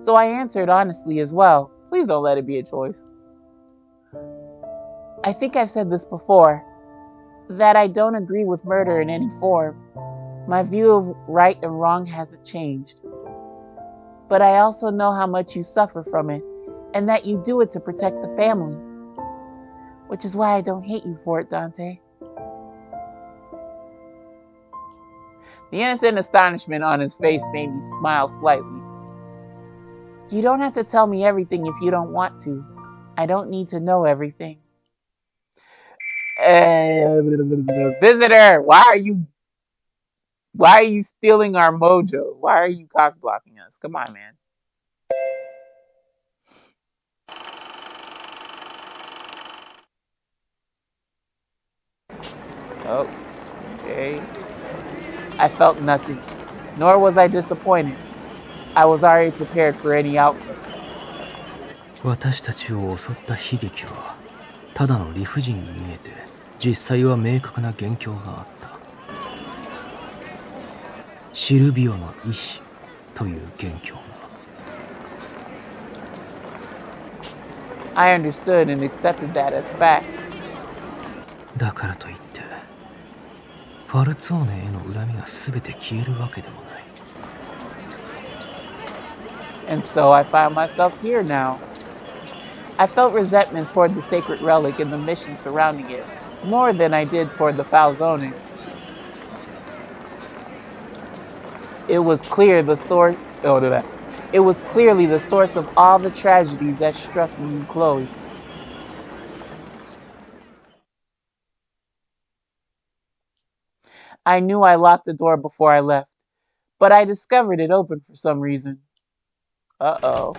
so I answered honestly as well. Please don't let it be a choice. I think I've said this before, that I don't agree with murder in any form. My view of right and wrong hasn't changed. But I also know how much you suffer from it, and that you do it to protect the family. Which is why I don't hate you for it, Dante. The innocent astonishment on his face made me smile slightly. You don't have to tell me everything if you don't want to. I don't need to know everything. Visitor, why are you stealing our mojo? Why are you cock blocking us? Come on, man. Oh, okay. I felt nothing, nor was I disappointed. I was already prepared for any outcome. 私たちを襲った悲劇はただの理不尽に見えて、実際は明確な元凶があった。シルビオの意志という元凶が。I understood and accepted that as fact. だからといってファルツォーネへの恨みが全て消えるわけでもない。And so I found myself here now. I felt resentment toward the sacred relic and the mission surrounding it, more than I did toward the Falzone. It was clearly the source of all the tragedies that struck me and Chloe. I knew I locked the door before I left, but I discovered it open for some reason. Uh-oh.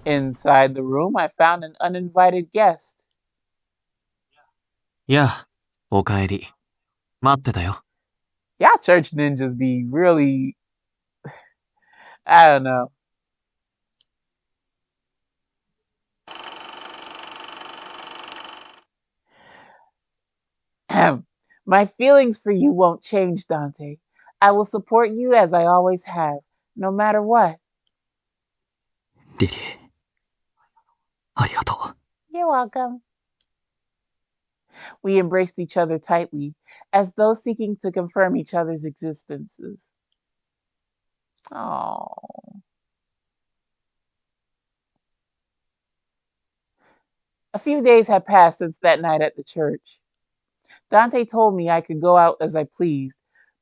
Inside the room, I found an uninvited guest. やあ、おかえり。待ってたよ。Y'all church ninjas be really... I don't know. My feelings for you won't change, Dante. I will support you as I always have, no matter what. リリー、ありがとう。 You're welcome. We embraced each other tightly, as though seeking to confirm each other's existences. Oh. A few days had passed since that night at the church. Dante told me I could go out as I pleased,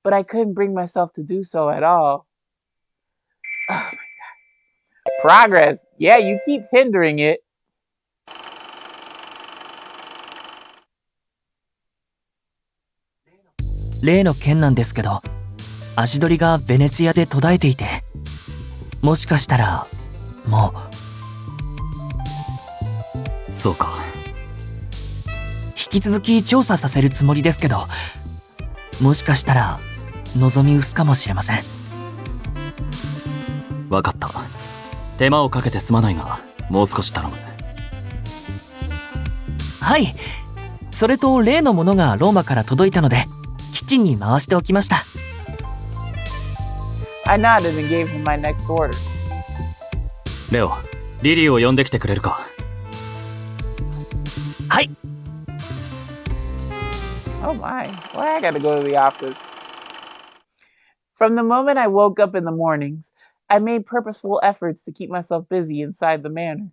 but I couldn't bring myself to do so at all. Oh my God. Progress. Yeah, you keep hindering it. 例の件なんですけど、足取りがベネツィアで途絶えていて、もしかしたらもう。そうか。き続き調査させるつもりですけど、もしかしたら望み薄かもしれません。わかった。手間をかけてすまないが、もう少し頼む。はい。それと例のものがローマから届いたので、キッチンに回しておきました。I nodded and gave him my next order. レオ、リリーを呼んできてくれるか。はい。Oh my, why I gotta go to the office? From the moment I woke up in the mornings, I made purposeful efforts to keep myself busy inside the manor.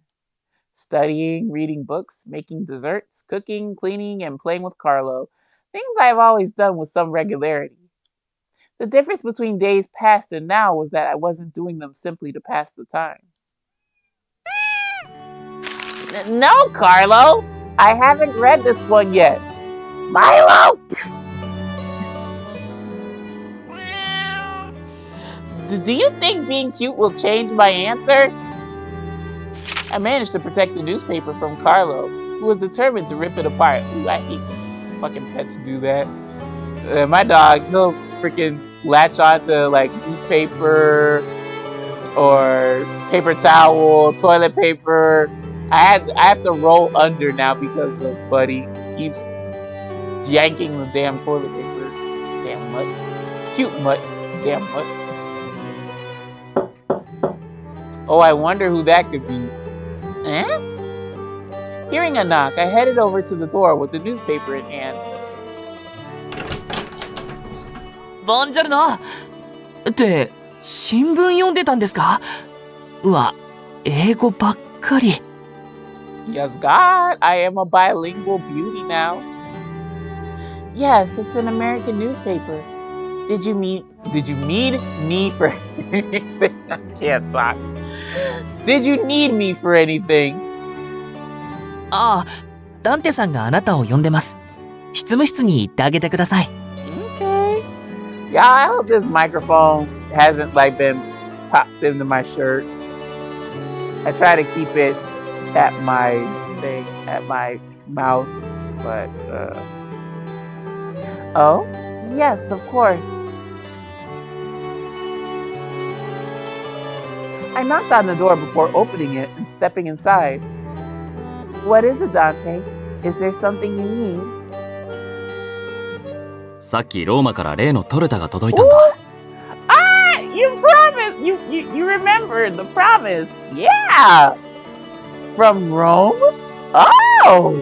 Studying, reading books, making desserts, cooking, cleaning, and playing with Carlo. Things I've always done with some regularity. The difference between days past and now was that I wasn't doing them simply to pass the time. No, Carlo! I haven't read this one yet. Milo! Do you think being cute will change my answer? I managed to protect the newspaper from Carlo, who was determined to rip it apart. Ooh, I hate fucking pets do that. My dog, he'll freaking latch onto like newspaper or paper towel, toilet paper. I have to roll under now because of Buddy keeps yanking the damn toilet paper. Damn mutt. Cute mutt. Damn mutt. Oh, I wonder who that could be. Eh? Hearing a knock, I headed over to the door with the newspaper in hand. ボンジョルノって新聞読んでたんですか？うわ、英語ばっかり。Yes, God, I am a bilingual beauty now. Yes, it's an American newspaper. Did you need me for anything? I can't talk. Did you need me for anything? ああ、ダンテさんがあなたを呼んでます。執務室に行ってあげてください。Okay. Yeah, I hope this microphone hasn't like been popped into my shirt. I try to keep it at my thing, at my mouth, but oh, yes, of course. I knocked on the door before opening it and stepping inside. What is it, Dante? Is there something you need? さっきローマから例のトルタが届いたんだ。Ah, you promised. You remembered the promise. Yeah. From Rome? Oh.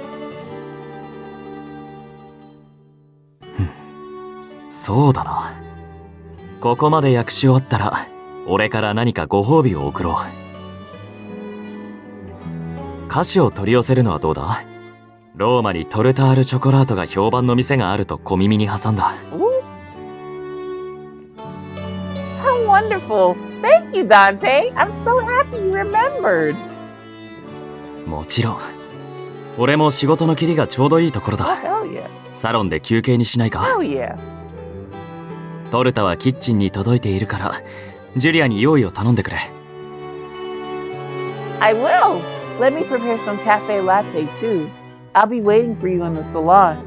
そうだな。ここまで訳し終わったら、俺から何かご褒美を贈ろう。菓子を取り寄せるのはどうだ？ローマにトルタールチョコラートが評判の店があると小耳に挟んだ。How wonderful! Thank you, Dante. I'm so happy you remembered. もちろん。俺も仕事の切りがちょうどいいところだ。Oh, hell yeah. サロンで休憩にしないか？ Hell yeah. トルタはキッチンに届いているから、ジュリアに用意を頼んでくれ。I will. Let me prepare some cafe latte too. I'll be waiting for you in the salon.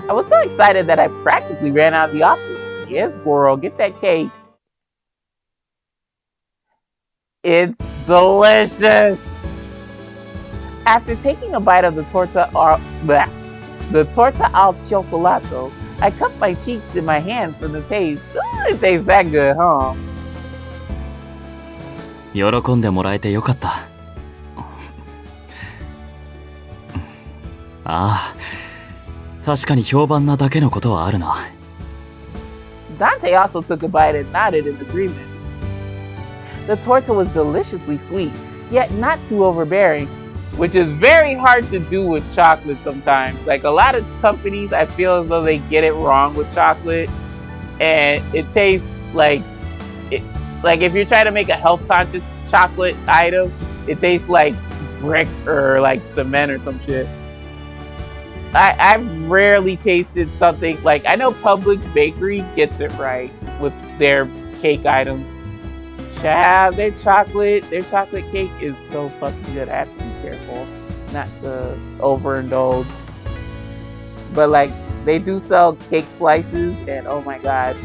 I was so excited that I practically ran out of the office. Yes, girl, get that cake. It's delicious. After taking a bite of the torta al cioccolato, I cupped my cheeks in my hands from the taste. Ooh, it tastes that good, huh? 喜んでもらえてよかった。ああ、確かに評判なだけのことはあるな。Dante also took a bite and nodded in agreement. The torta was deliciously sweet, yet not too overbearing, which is very hard to do with chocolate sometimes. Like a lot of companies, I feel as though they get it wrong with chocolate, and it tastes like if you're trying to make a health-conscious chocolate item, it tastes like brick or like cement or some shit. I've rarely tasted something like, I know Publix Bakery gets it right with their cake items. Child, their chocolate cake is so fucking good. I have to be careful. not to overindulge, but like they do sell cake slices, and oh my god,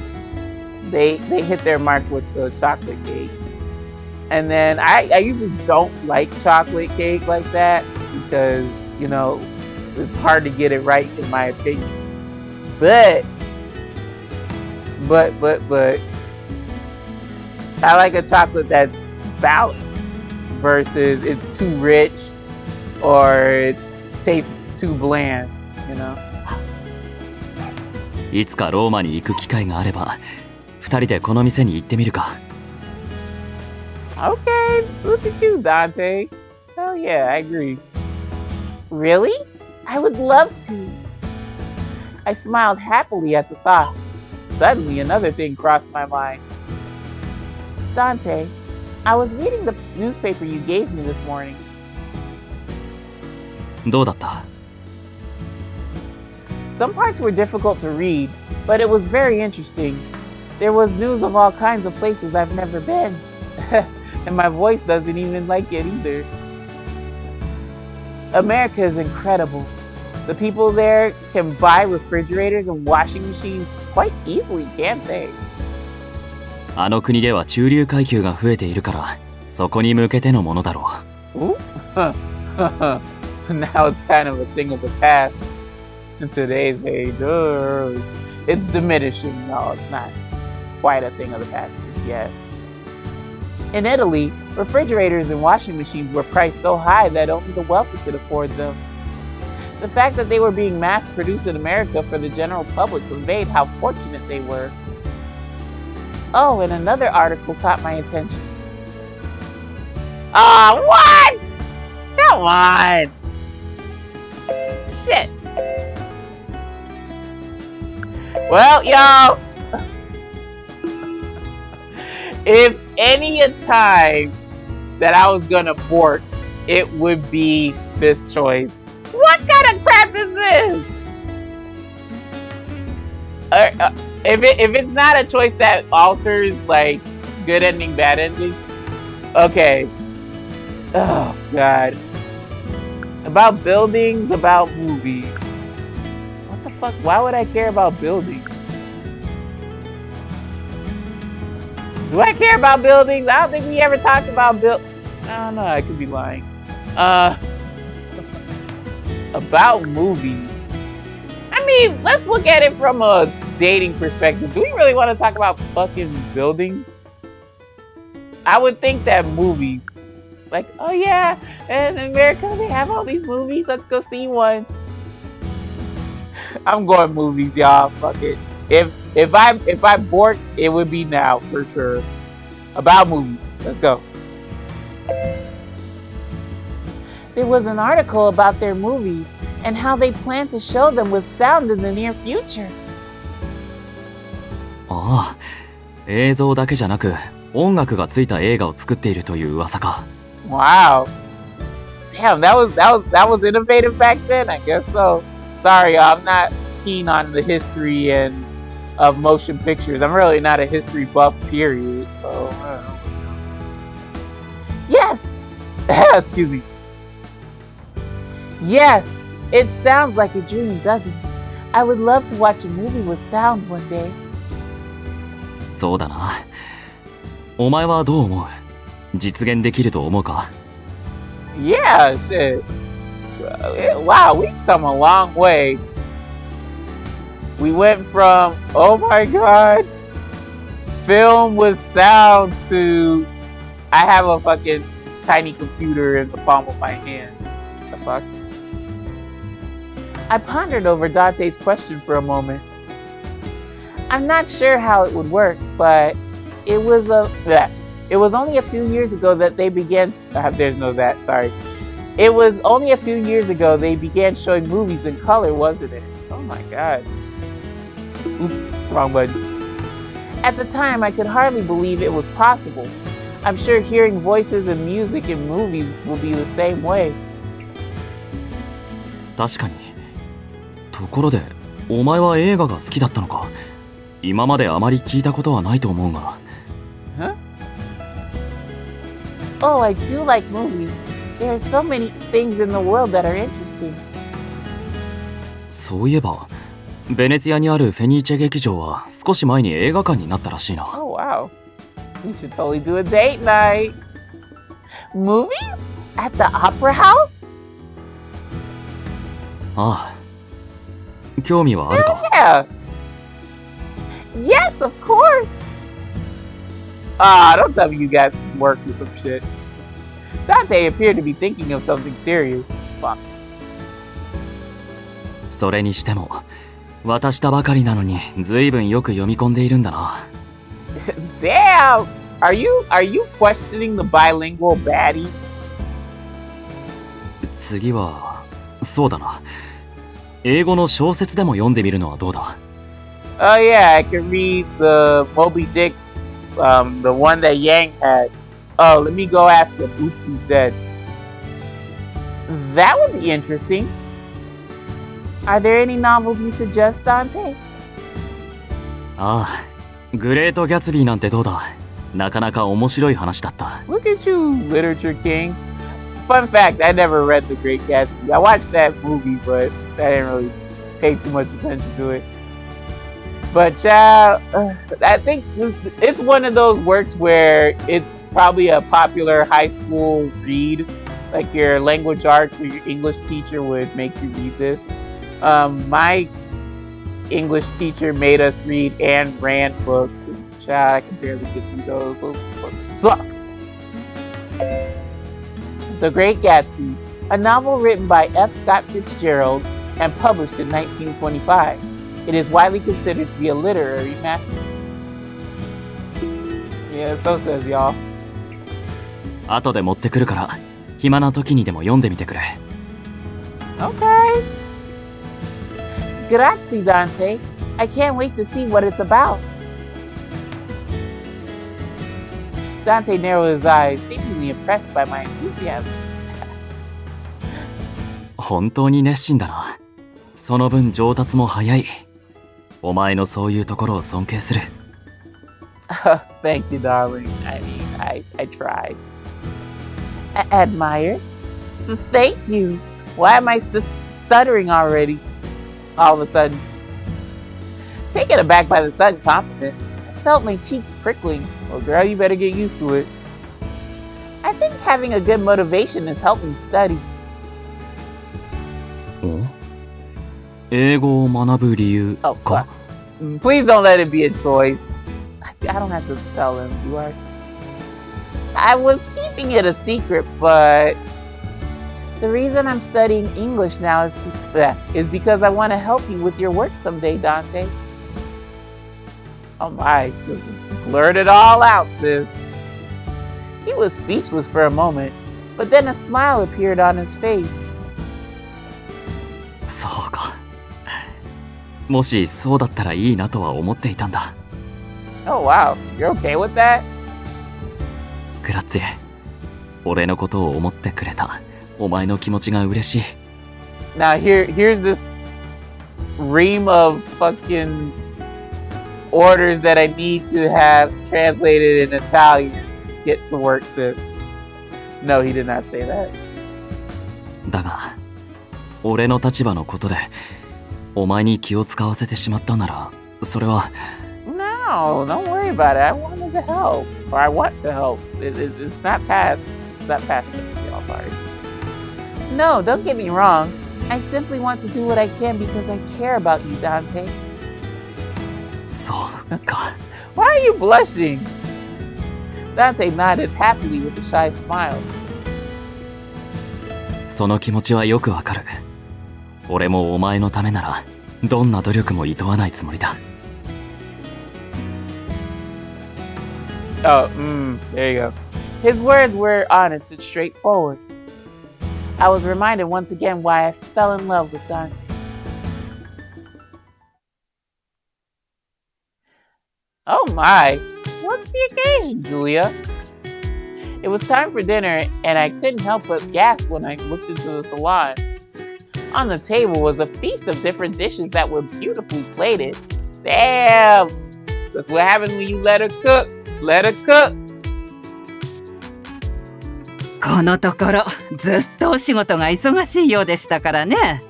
they hit their mark with the chocolate cake. And then I usually don't like chocolate cake like that because, you know, it's hard to get it right in my opinion. But I like a chocolate that's balanced versus it's too rich or it tastes too bland, you know? いつかローマに行く機会があれば、二人でこの店に行ってみるか。Okay, look at you, Dante. Hell yeah, I agree. Really? I would love to. I smiled happily at the thought. Suddenly, another thing crossed my mind. Dante, I was reading the newspaper you gave me this morning. どうだった？ Some parts were difficult to read, but it was very interesting. There was news of all kinds of places I've never been. And my voice doesn't even like it either. America is incredible. The people there can buy refrigerators and washing machines quite easily, can't they? あの国では中流階級が増えているから、そこに向けてのものだろう。Ooh. Now it's kind of a thing of the past. In today's age, it's diminishing. No, it's not quite a thing of the past just yet. In Italy, refrigerators and washing machines were priced so high that only the wealthy could afford them. The fact that they were being mass-produced in America for the general public conveyed how fortunate they were. Oh, and another article caught my attention. Ah, what? Come on! Shit. Well, y'all, if any time that I was gonna bork, it would be this choice. What kind of crap is this? If it's not a choice that alters like good ending, bad ending, okay. Oh God. About buildings, about movies. What the fuck? Why would I care about buildings? Do I care about buildings? I don't think we ever talked about I don't know. I could be lying. About movies. I mean, let's look at it from a dating perspective. Do we really want to talk about fucking buildings? I would think that movies. Like, oh yeah, in America they have all these movies. Let's go see one. I'm going movies, y'all. Fuck it. If I bork, it would be now for sure. About movies. Let's go. There was an article about their movies and how they plan to show them with sound in the near future. ああ、映像だけじゃなく、音楽がついた映画を作っているという噂か。Wow. Damn, that was innovative back then. I guess so. Sorry, I'm not keen on the history and of motion pictures. I'm really not a history buff, period. So, yes. Excuse me. Yes, it sounds like a dream, doesn't it? I would love to watch a movie with sound one day. そうだな。お前はどう思う？実現できると思うか？ Yeah, shit. Wow, we've come a long way. We went from, oh my god, film with sound to I have a fucking tiny computer in the palm of my hand. What the fuck? I pondered over Dante's question for a moment. I'm not sure how it would work, but it was only a few years ago that they began. There's no that. Sorry. It was only a few years ago they began showing movies in color, wasn't it? Oh my god. Oops, wrong button. At the time, I could hardly believe it was possible. I'm sure hearing voices and music in movies will be the same way. 確かに。ところで、お前は映画が好きだったのか？今まであまり聞いたことはないと思うが。Huh? Oh, I do like movies. There are so many things in the world that are interesting. そういえば、ベネツィアにあるフェニーチェ劇場は少し前に映画館になったらしいな。Oh wow. We should totally do a date night. Movies? At the opera house? ああ。興味はあるか？ Yeah. Yes, of course. Ah, don't tell me you guys work or some shit. Dante appeared to be thinking of something serious. Fuck. それにしても、渡したばかりなのに随分よく読み込んでいるんだな。Damn! Are you questioning the bilingual baddie? 次は、そうだな。英語の小説でも読んでみるのはどうだ？ Oh yeah, I can read the Moby Dick, the one that Yang had. Oh, let me go ask him. Oops, he's dead. That would be interesting. Are there any novels you suggest, Dante? ああ、グレート・ギャツビーなんてどうだ？なかなか面白い話だった。Look at you, literature king. Fun fact, I never read The Great Gatsby. I watched that movie, but I didn't really pay too much attention to it. But child, I think it's one of those works where it's probably a popular high school read. Like your language arts or your English teacher would make you read this. My English teacher made us read Ayn Rand books. And child, I can barely get through those. Those books suck. The Great Gatsby, a novel written by F. Scott Fitzgerald and published in 1925. It is widely considered to be a literary masterpiece. Yeah, so says y'all. 後で持ってくるから、暇な時にでも読んでみてくれ。Okay. Grazie, Dante. I can't wait to see what it's about. Dante narrowed his eyes, seemingly impressed by my enthusiasm. 本当に熱心だな。その分上達も早い。お前のそういうところを尊敬する。Thank you, darling. I mean, I tried. Admire? So thank you. Why am I stuttering already? All of a sudden. Taken aback by the sudden compliment, I felt my cheeks prickling. Well, girl, you better get used to it. I think having a good motivation has helped me study. 英語を学ぶ理由か？ Please don't let it be a choice. I don't have to tell him, do I? I was keeping it a secret, but the reason I'm studying English now is because I want to help you with your work someday, Dante. Oh my, just blurt it all out, sis. He was speechless for a moment, but then a smile appeared on his face. そうか。もしそうだったらいいなとは思っていたんだ。Oh wow, you're okay with that? グラッツェ。俺のことを思ってくれた。お前の気持ちが嬉しい。Now here's this ream of fucking orders that I need to have translated in Italian. Get to work, sis. No, he did not say that. だが、俺の立場のことで、お前に気を使わせてしまったなら、それは。No, don't worry about it. I wanted to help, or I want to help. It's not past. It's not past me. I'm sorry. No, don't get me wrong. I simply want to do what I can because I care about you, Dante. そうか。Why are you blushing? Dante nodded happily with a shy smile. その気持ちはよくわかる。俺もお前のためなら、どんな努力も厭わないつもりだ。Oh, there you go. His words were honest and straightforward. I was reminded once again why I fell in love with Dante. Oh my, what's the occasion, Julia? It was time for dinner, and I couldn't help but gasp when I looked into the salon. On the table was a feast of different dishes that were beautifully plated. Damn! That's what happens when you let her cook. Let her cook. このところずっとお仕事が忙しいようでしたからね。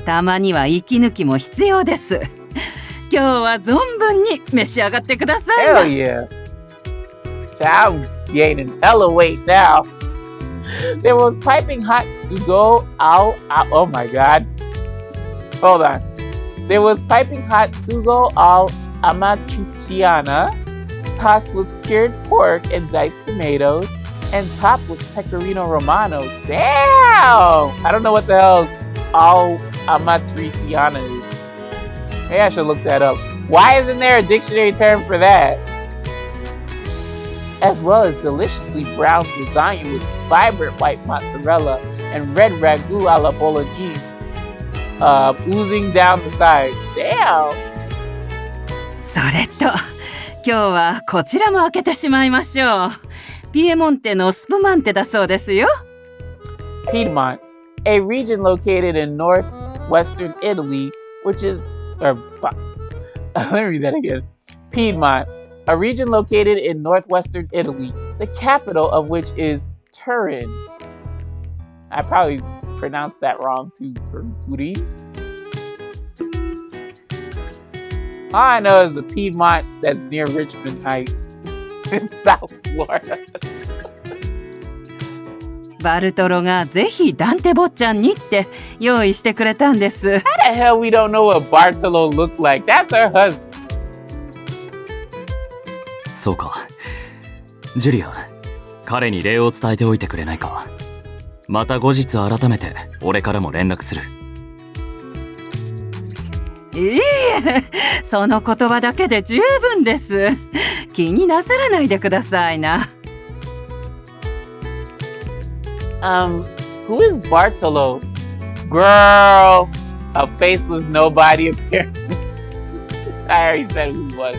たまには息抜きも必要です。今日は存分に召し上がってください。 Hell yeah. I'm gaining hella weight now. There was piping hot sugo ao. Oh my god. Hold on. There was piping hot sugo al amatriciana, tossed with cured pork and diced tomatoes, and topped with pecorino romano. Damn! I don't know what the hell al amatriciana is. Maybe I should look that up. Why isn't there a dictionary term for that? As well as deliciously browned lasagna with vibrant white mozzarella and red ragu a la bolognese, oozing down the side. Damn! それと今日はこちらも開けてしまいましょう。ピエモンテのスプマンテだそうですよ。 Piedmont, a region located in northwestern Italy, which is... let me read that again. Piedmont, a region located in northwestern Italy, the capital of which is Turin. I probably pronounced that wrong too. Turin? All I know is the Piedmont that's near Richmond Heights in South Florida. バルトロがぜひダンテ坊ちゃんにって用意してくれたんです。 How the hell we don't know what Bartolo looked like? That's her husband. そうか。ジュリア、彼に礼を伝えておいてくれないか。また後日改めて俺からも連絡する。いいえ、その言葉だけで十分です。気になさらないでくださいな。Who is Bartolo? Girl, a faceless nobody appearance. I already said who he was.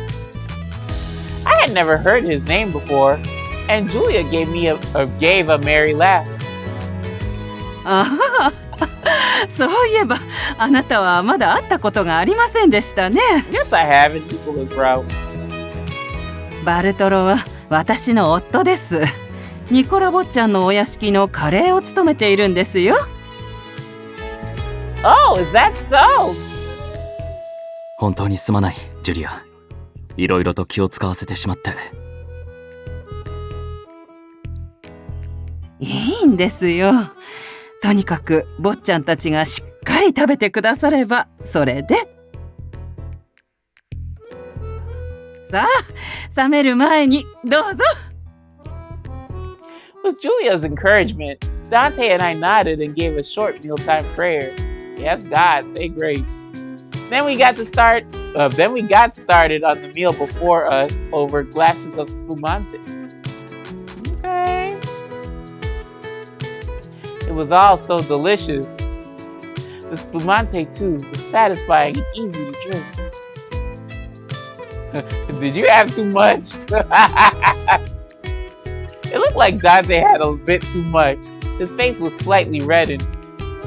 I had never heard his name before, and Julia gave a merry laugh. ああ、そういえばあなたはまだ会ったことがありませんでしたね。 Yes, I haven't. People is proud. バルトロは私の夫です。ニコラ坊ちゃんのお屋敷のカレーを務めているんですよ。Oh, is that so? 本当にすまない、ジュリア。いろいろと気を使わせてしまって。いいんですよ。とにかく坊ちゃんたちがしっかり食べてくださればそれで。さあ、冷める前にどうぞ。With Julia's encouragement, Dante and I nodded and gave a short mealtime prayer. Yes, God, say grace. Then we got started on the meal before us over glasses of spumante. Okay. It was all so delicious. The spumante too was satisfying and easy to drink. Did you have too much? It looked like Dante had a bit too much. His face was slightly reddened.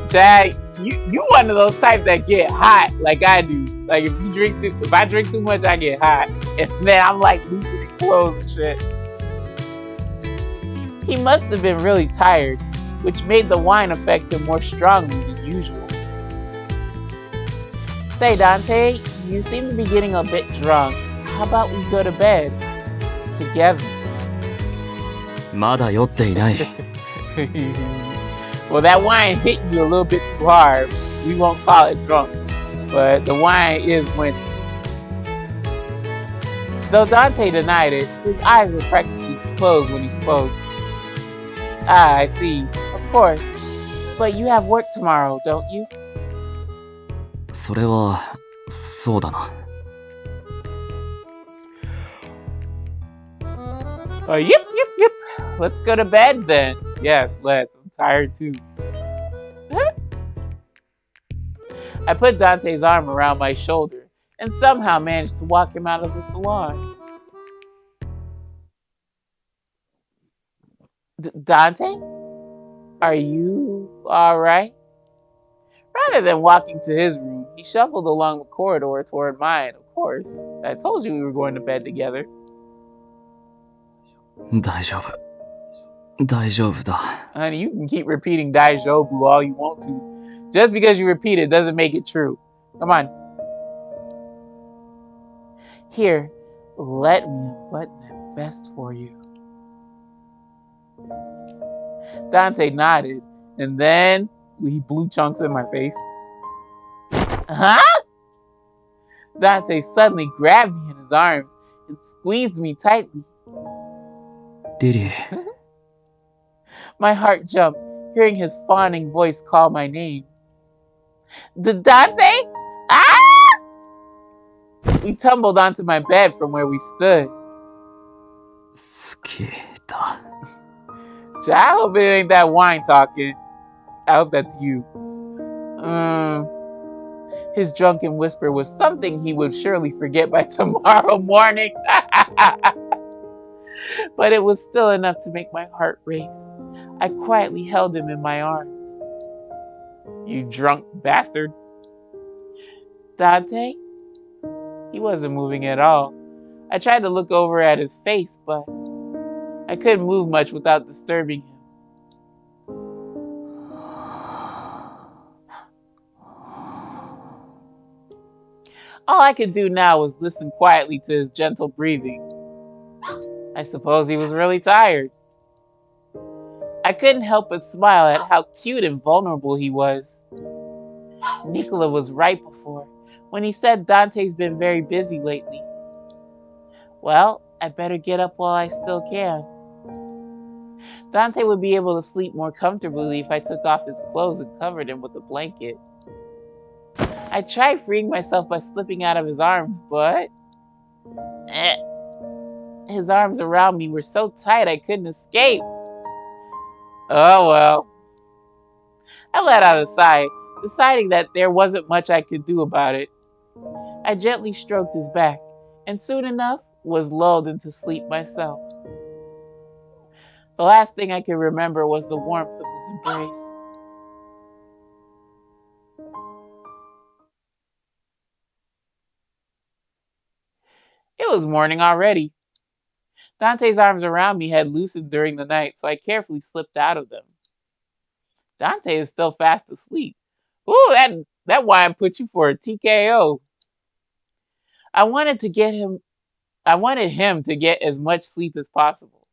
Chad, you one of those types that get hot like I do. Like if I drink too much, I get hot. And then I'm like loosening clothes and shit. He must have been really tired, which made the wine affect him more strongly than usual. Say, Dante, you seem to be getting a bit drunk. How about we go to bed together? まだ酔っていない。Well, that wine hit you a little bit too hard. We won't call it drunk, but the wine is winning. Though Dante denied it, his eyes were practically closed when he spoke. Ah, I see. Of course. But you have work tomorrow, don't you? それは、そうだな。Yep. Let's go to bed then. Yes, let's. I'm tired too. I put Dante's arm around my shoulder and somehow managed to walk him out of the salon. Dante? Are you alright? Rather than walking to his room, he shuffled along the corridor toward mine, of course. I told you we were going to bed together. 大丈夫。大丈夫だ。 Honey, you can keep repeating Daijobu all you want to. Just because you repeat it doesn't make it true. Come on. Here, let me unbutton that vest for you. Dante nodded, and then he blew chunks in my face. Huh? Dante suddenly grabbed me in his arms and squeezed me tightly. Lili, My heart jumped, hearing his fawning voice call my name. Dante? Ah! We tumbled onto my bed from where we stood. 好きだ。 I hope it ain't that wine talking. I hope that's you. His drunken whisper was something he would surely forget by tomorrow morning. But it was still enough to make my heart race. I quietly held him in my arms. You drunk bastard. Dante? He wasn't moving at all. I tried to look over at his face, but I couldn't move much without disturbing him. All I could do now was listen quietly to his gentle breathing. I suppose he was really tired. I couldn't help but smile at how cute and vulnerable he was. Nicola was right before, when he said Dante's been very busy lately. Well, I better get up while I still can. Dante would be able to sleep more comfortably if I took off his clothes and covered him with a blanket. I tried freeing myself by slipping out of his arms, but his arms around me were so tight I couldn't escape. Oh well. I let out a sigh, deciding that there wasn't much I could do about it. I gently stroked his back, and soon enough was lulled into sleep myself. The last thing I could remember was the warmth of his embrace. It was morning already. Dante's arms around me had loosened during the night, so I carefully slipped out of them. Dante is still fast asleep. Ooh, that wine put you for a TKO. I wanted him to get as much sleep as possible.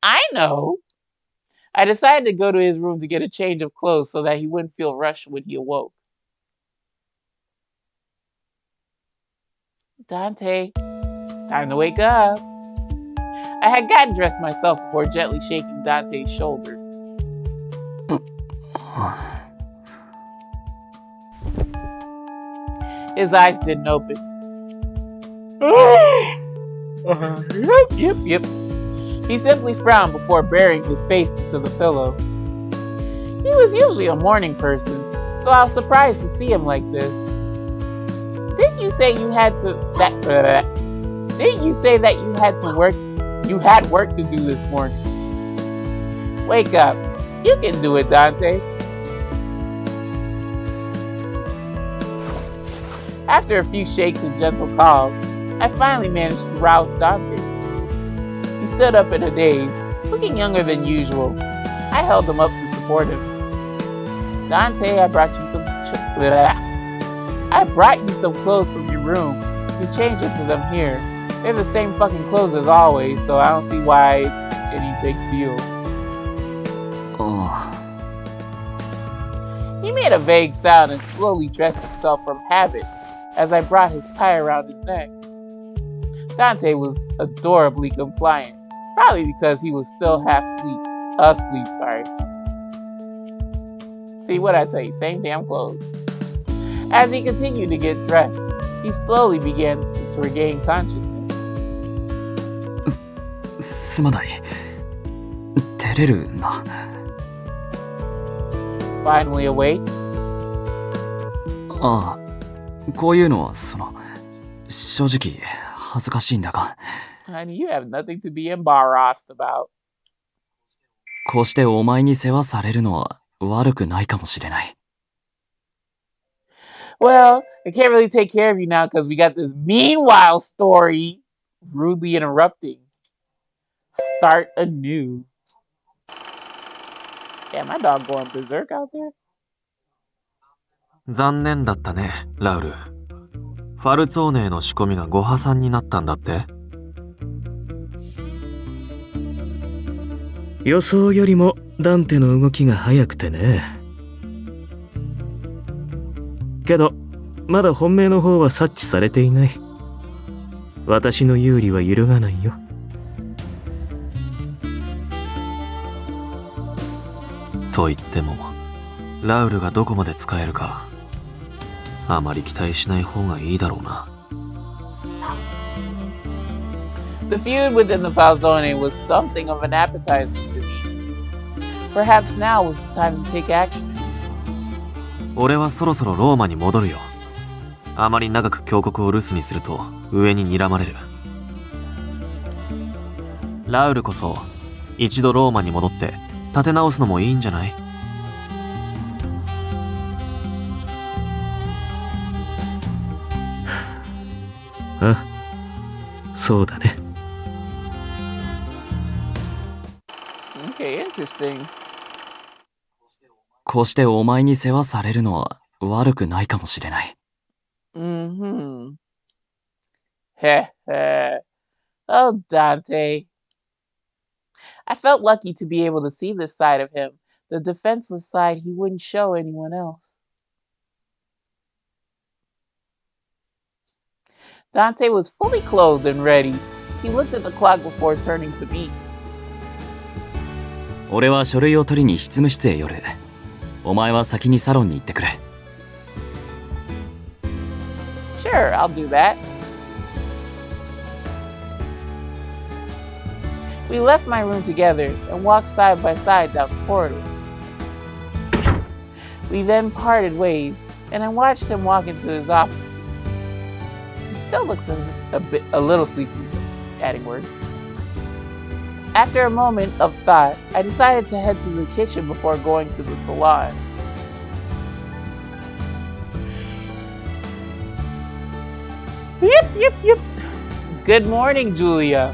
I know. I decided to go to his room to get a change of clothes so that he wouldn't feel rushed when he awoke. Dante, it's time to wake up. I had gotten dressed myself before gently shaking Dante's shoulder. His eyes didn't open. Yep. He simply frowned before burying his face into the pillow. He was usually a morning person, so I was surprised to see him like this. Didn't you say you had work? You had work to do this morning. Wake up. You can do it, Dante. After a few shakes and gentle calls, I finally managed to rouse Dante. He stood up in a daze, looking younger than usual. I held him up to support him. Dante, I brought you some clothes from your room. You changed into them here. They're the same fucking clothes as always, so I don't see why it's any big deal. Oh. He made a vague sound and slowly dressed himself from habit as I brought his tie around his neck. Dante was adorably compliant, probably because he was still asleep. See what I tell you, same damn clothes. As he continued to get dressed, he slowly began to regain consciousness. すまない。照れるな。 Finally awake? ああ、こういうのは正直恥ずかしいんだが。 Honey, you have nothing to be embarrassed about. こうしてお前に世話されるのは悪くないかもしれない。 Well, I can't really take care of you now because we got this meanwhile story rudely interrupting. Start anew. Yeah, my dog going berserk out there. 残念だったね、ラウル。ファルツォーネへの仕込みがご破産になったんだって？予想よりもダンテの動きが速くてね。けどまだ本命の方は察知されていない。私の有利は揺るがないよ。と言ってもラウルがどこまで使えるかあまり期待しない方がいいだろうな。The feud within the Falzone was something of an appetizer to me. Perhaps now was the time to take action. 俺はそろそろローマに戻るよ。あまり長く峡谷を留守にすると上に睨まれる。ラウルこそ一度ローマに戻って立て直すのもいいんじゃない？あ、そうだね。Okay, interesting. こうしてお前に世話されるのは悪くないかもしれない。Mm-hmm. Heh heh. Oh, Dante. I felt lucky to be able to see this side of him, the defenseless side he wouldn't show anyone else. Dante was fully clothed and ready. He looked at the clock before turning to me. 俺は書類を取りに執務室へ寄る。お前は先にサロンに行ってくれ。Sure, I'll do that. We left my room together and walked side by side down the corridor. We then parted ways, and I watched him walk into his office. He still looks a little sleepy, adding words. After a moment of thought, I decided to head to the kitchen before going to the salon. Yep, yep, yep. Good morning, Julia.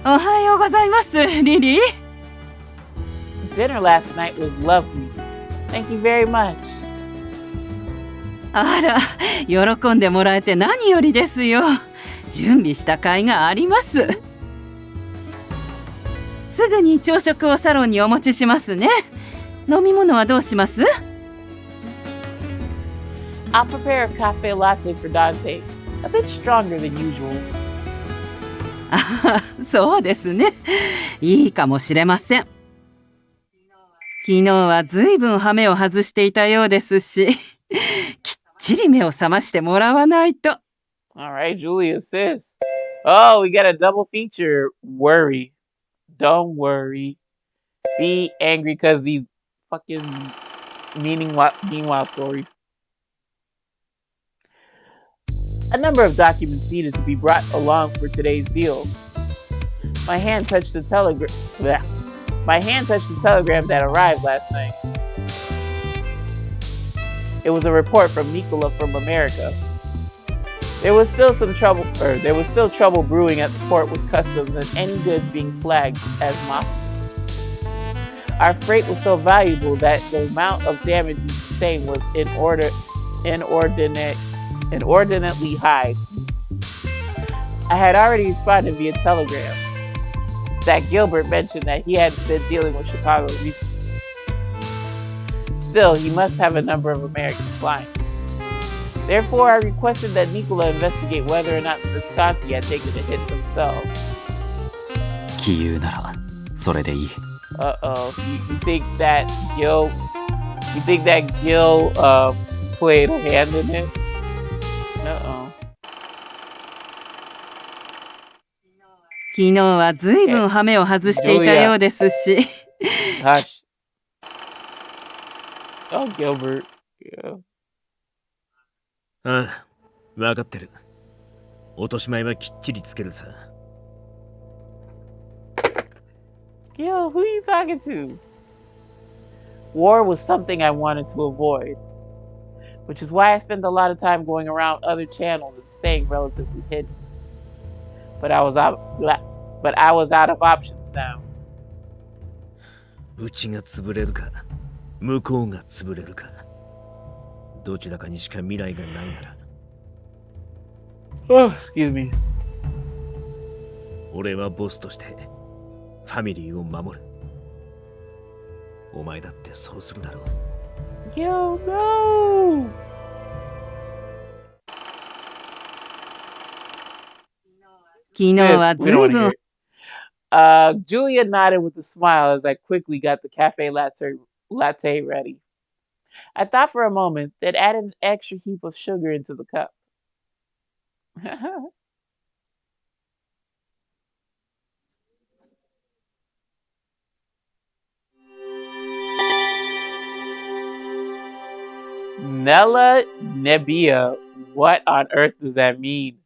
おはようございます、リリー。Dinner last night was lovely. Thank you very much. あら、喜んでもらえて何よりですよ。準備した甲斐があります。すぐに朝食をサロンにお持ちしますね。飲み物はどうします？ I'll prepare a cafe latte for Dante, a bit stronger than usual. あ、そうですね。いいかもしれません。昨日はずいぶん羽目を外していたようですし、きっちり目を覚ましてもらわないと。All right, Julia sis. Oh, we got a double feature. Worry. Don't worry. Be angry because these fucking meanwhile stories. A number of documents needed to be brought along for today's deal. My hand touched the telegram that arrived last night. It was a report from Nicola from America. There was still trouble brewing at the port with customs and any goods being flagged as mafia. Our freight was so valuable that the amount of damage we sustained was inordinately high. I had already responded via telegram that Gilbert mentioned that he had been dealing with Chicago recently. Still, he must have a number of American clients. Therefore, I requested that Nicola investigate whether or not the Visconti had taken the hits themselves. 杞憂ならそれでいい。Uh-oh. You think that Gil played a hand in it? Uh-oh. 昨日はずいぶん羽目を外していたようですし。Hush. Oh, Gilbert. Yeah. ああ、わかってる。落とし前はきっちりつけるさ。Gil, who are you talking to? War was something I wanted to avoid, which is why I spent a lot of time going around other channels and staying relatively hidden. But I was out of options now. うちが潰れるか向こうが潰れるか、どちらかにしか未来がないなら、 Oh, excuse me. 俺はボスとしてファミリーを守る。お前だってそうするだろう。 Yo, no! 昨日は We ず don't い want to ぶ hear ん it. Julia nodded with a smile as I quickly got the cafe latte ready. I thought for a moment, then added an extra heap of sugar into the cup. Nella Nebbia. What on earth does that mean?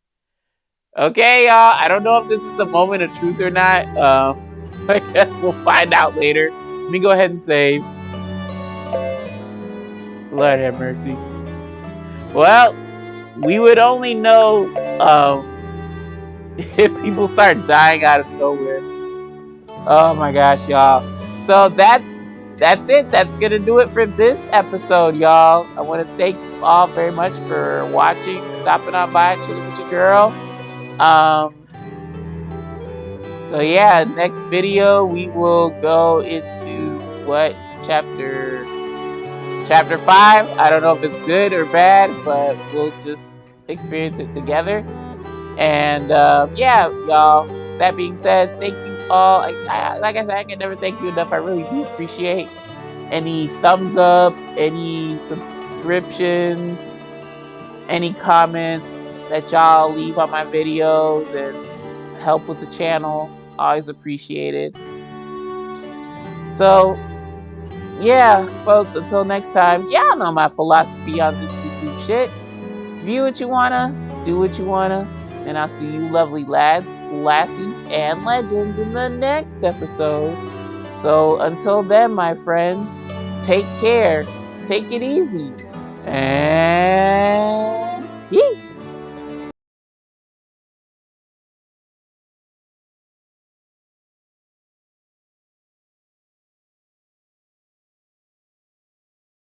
Okay, y'all. I don't know if this is the moment of truth or not. I guess we'll find out later. Let me go ahead and save. Lord have mercy. Well, we would only know if people start dying out of nowhere. Oh my gosh, y'all. So that's it. That's gonna do it for this episode, y'all. I want to thank you all very much for watching, stopping on by, chilling with your girl. So yeah, next video we will go into what chapter 5. I don't know if it's good or bad, but we'll just experience it together. And yeah, y'all. That being said, thank you all. Like I said, I can never thank you enough. I really do appreciate any thumbs up, any subscriptions, any comments that y'all leave on my videos and help with the channel. Always appreciated. So yeah, folks, until next time, y'all know my philosophy on this YouTube shit. View what you wanna, do what you wanna, and I'll see you lovely lads, lassies, and legends in the next episode. So until then, my friends, take care, take it easy, and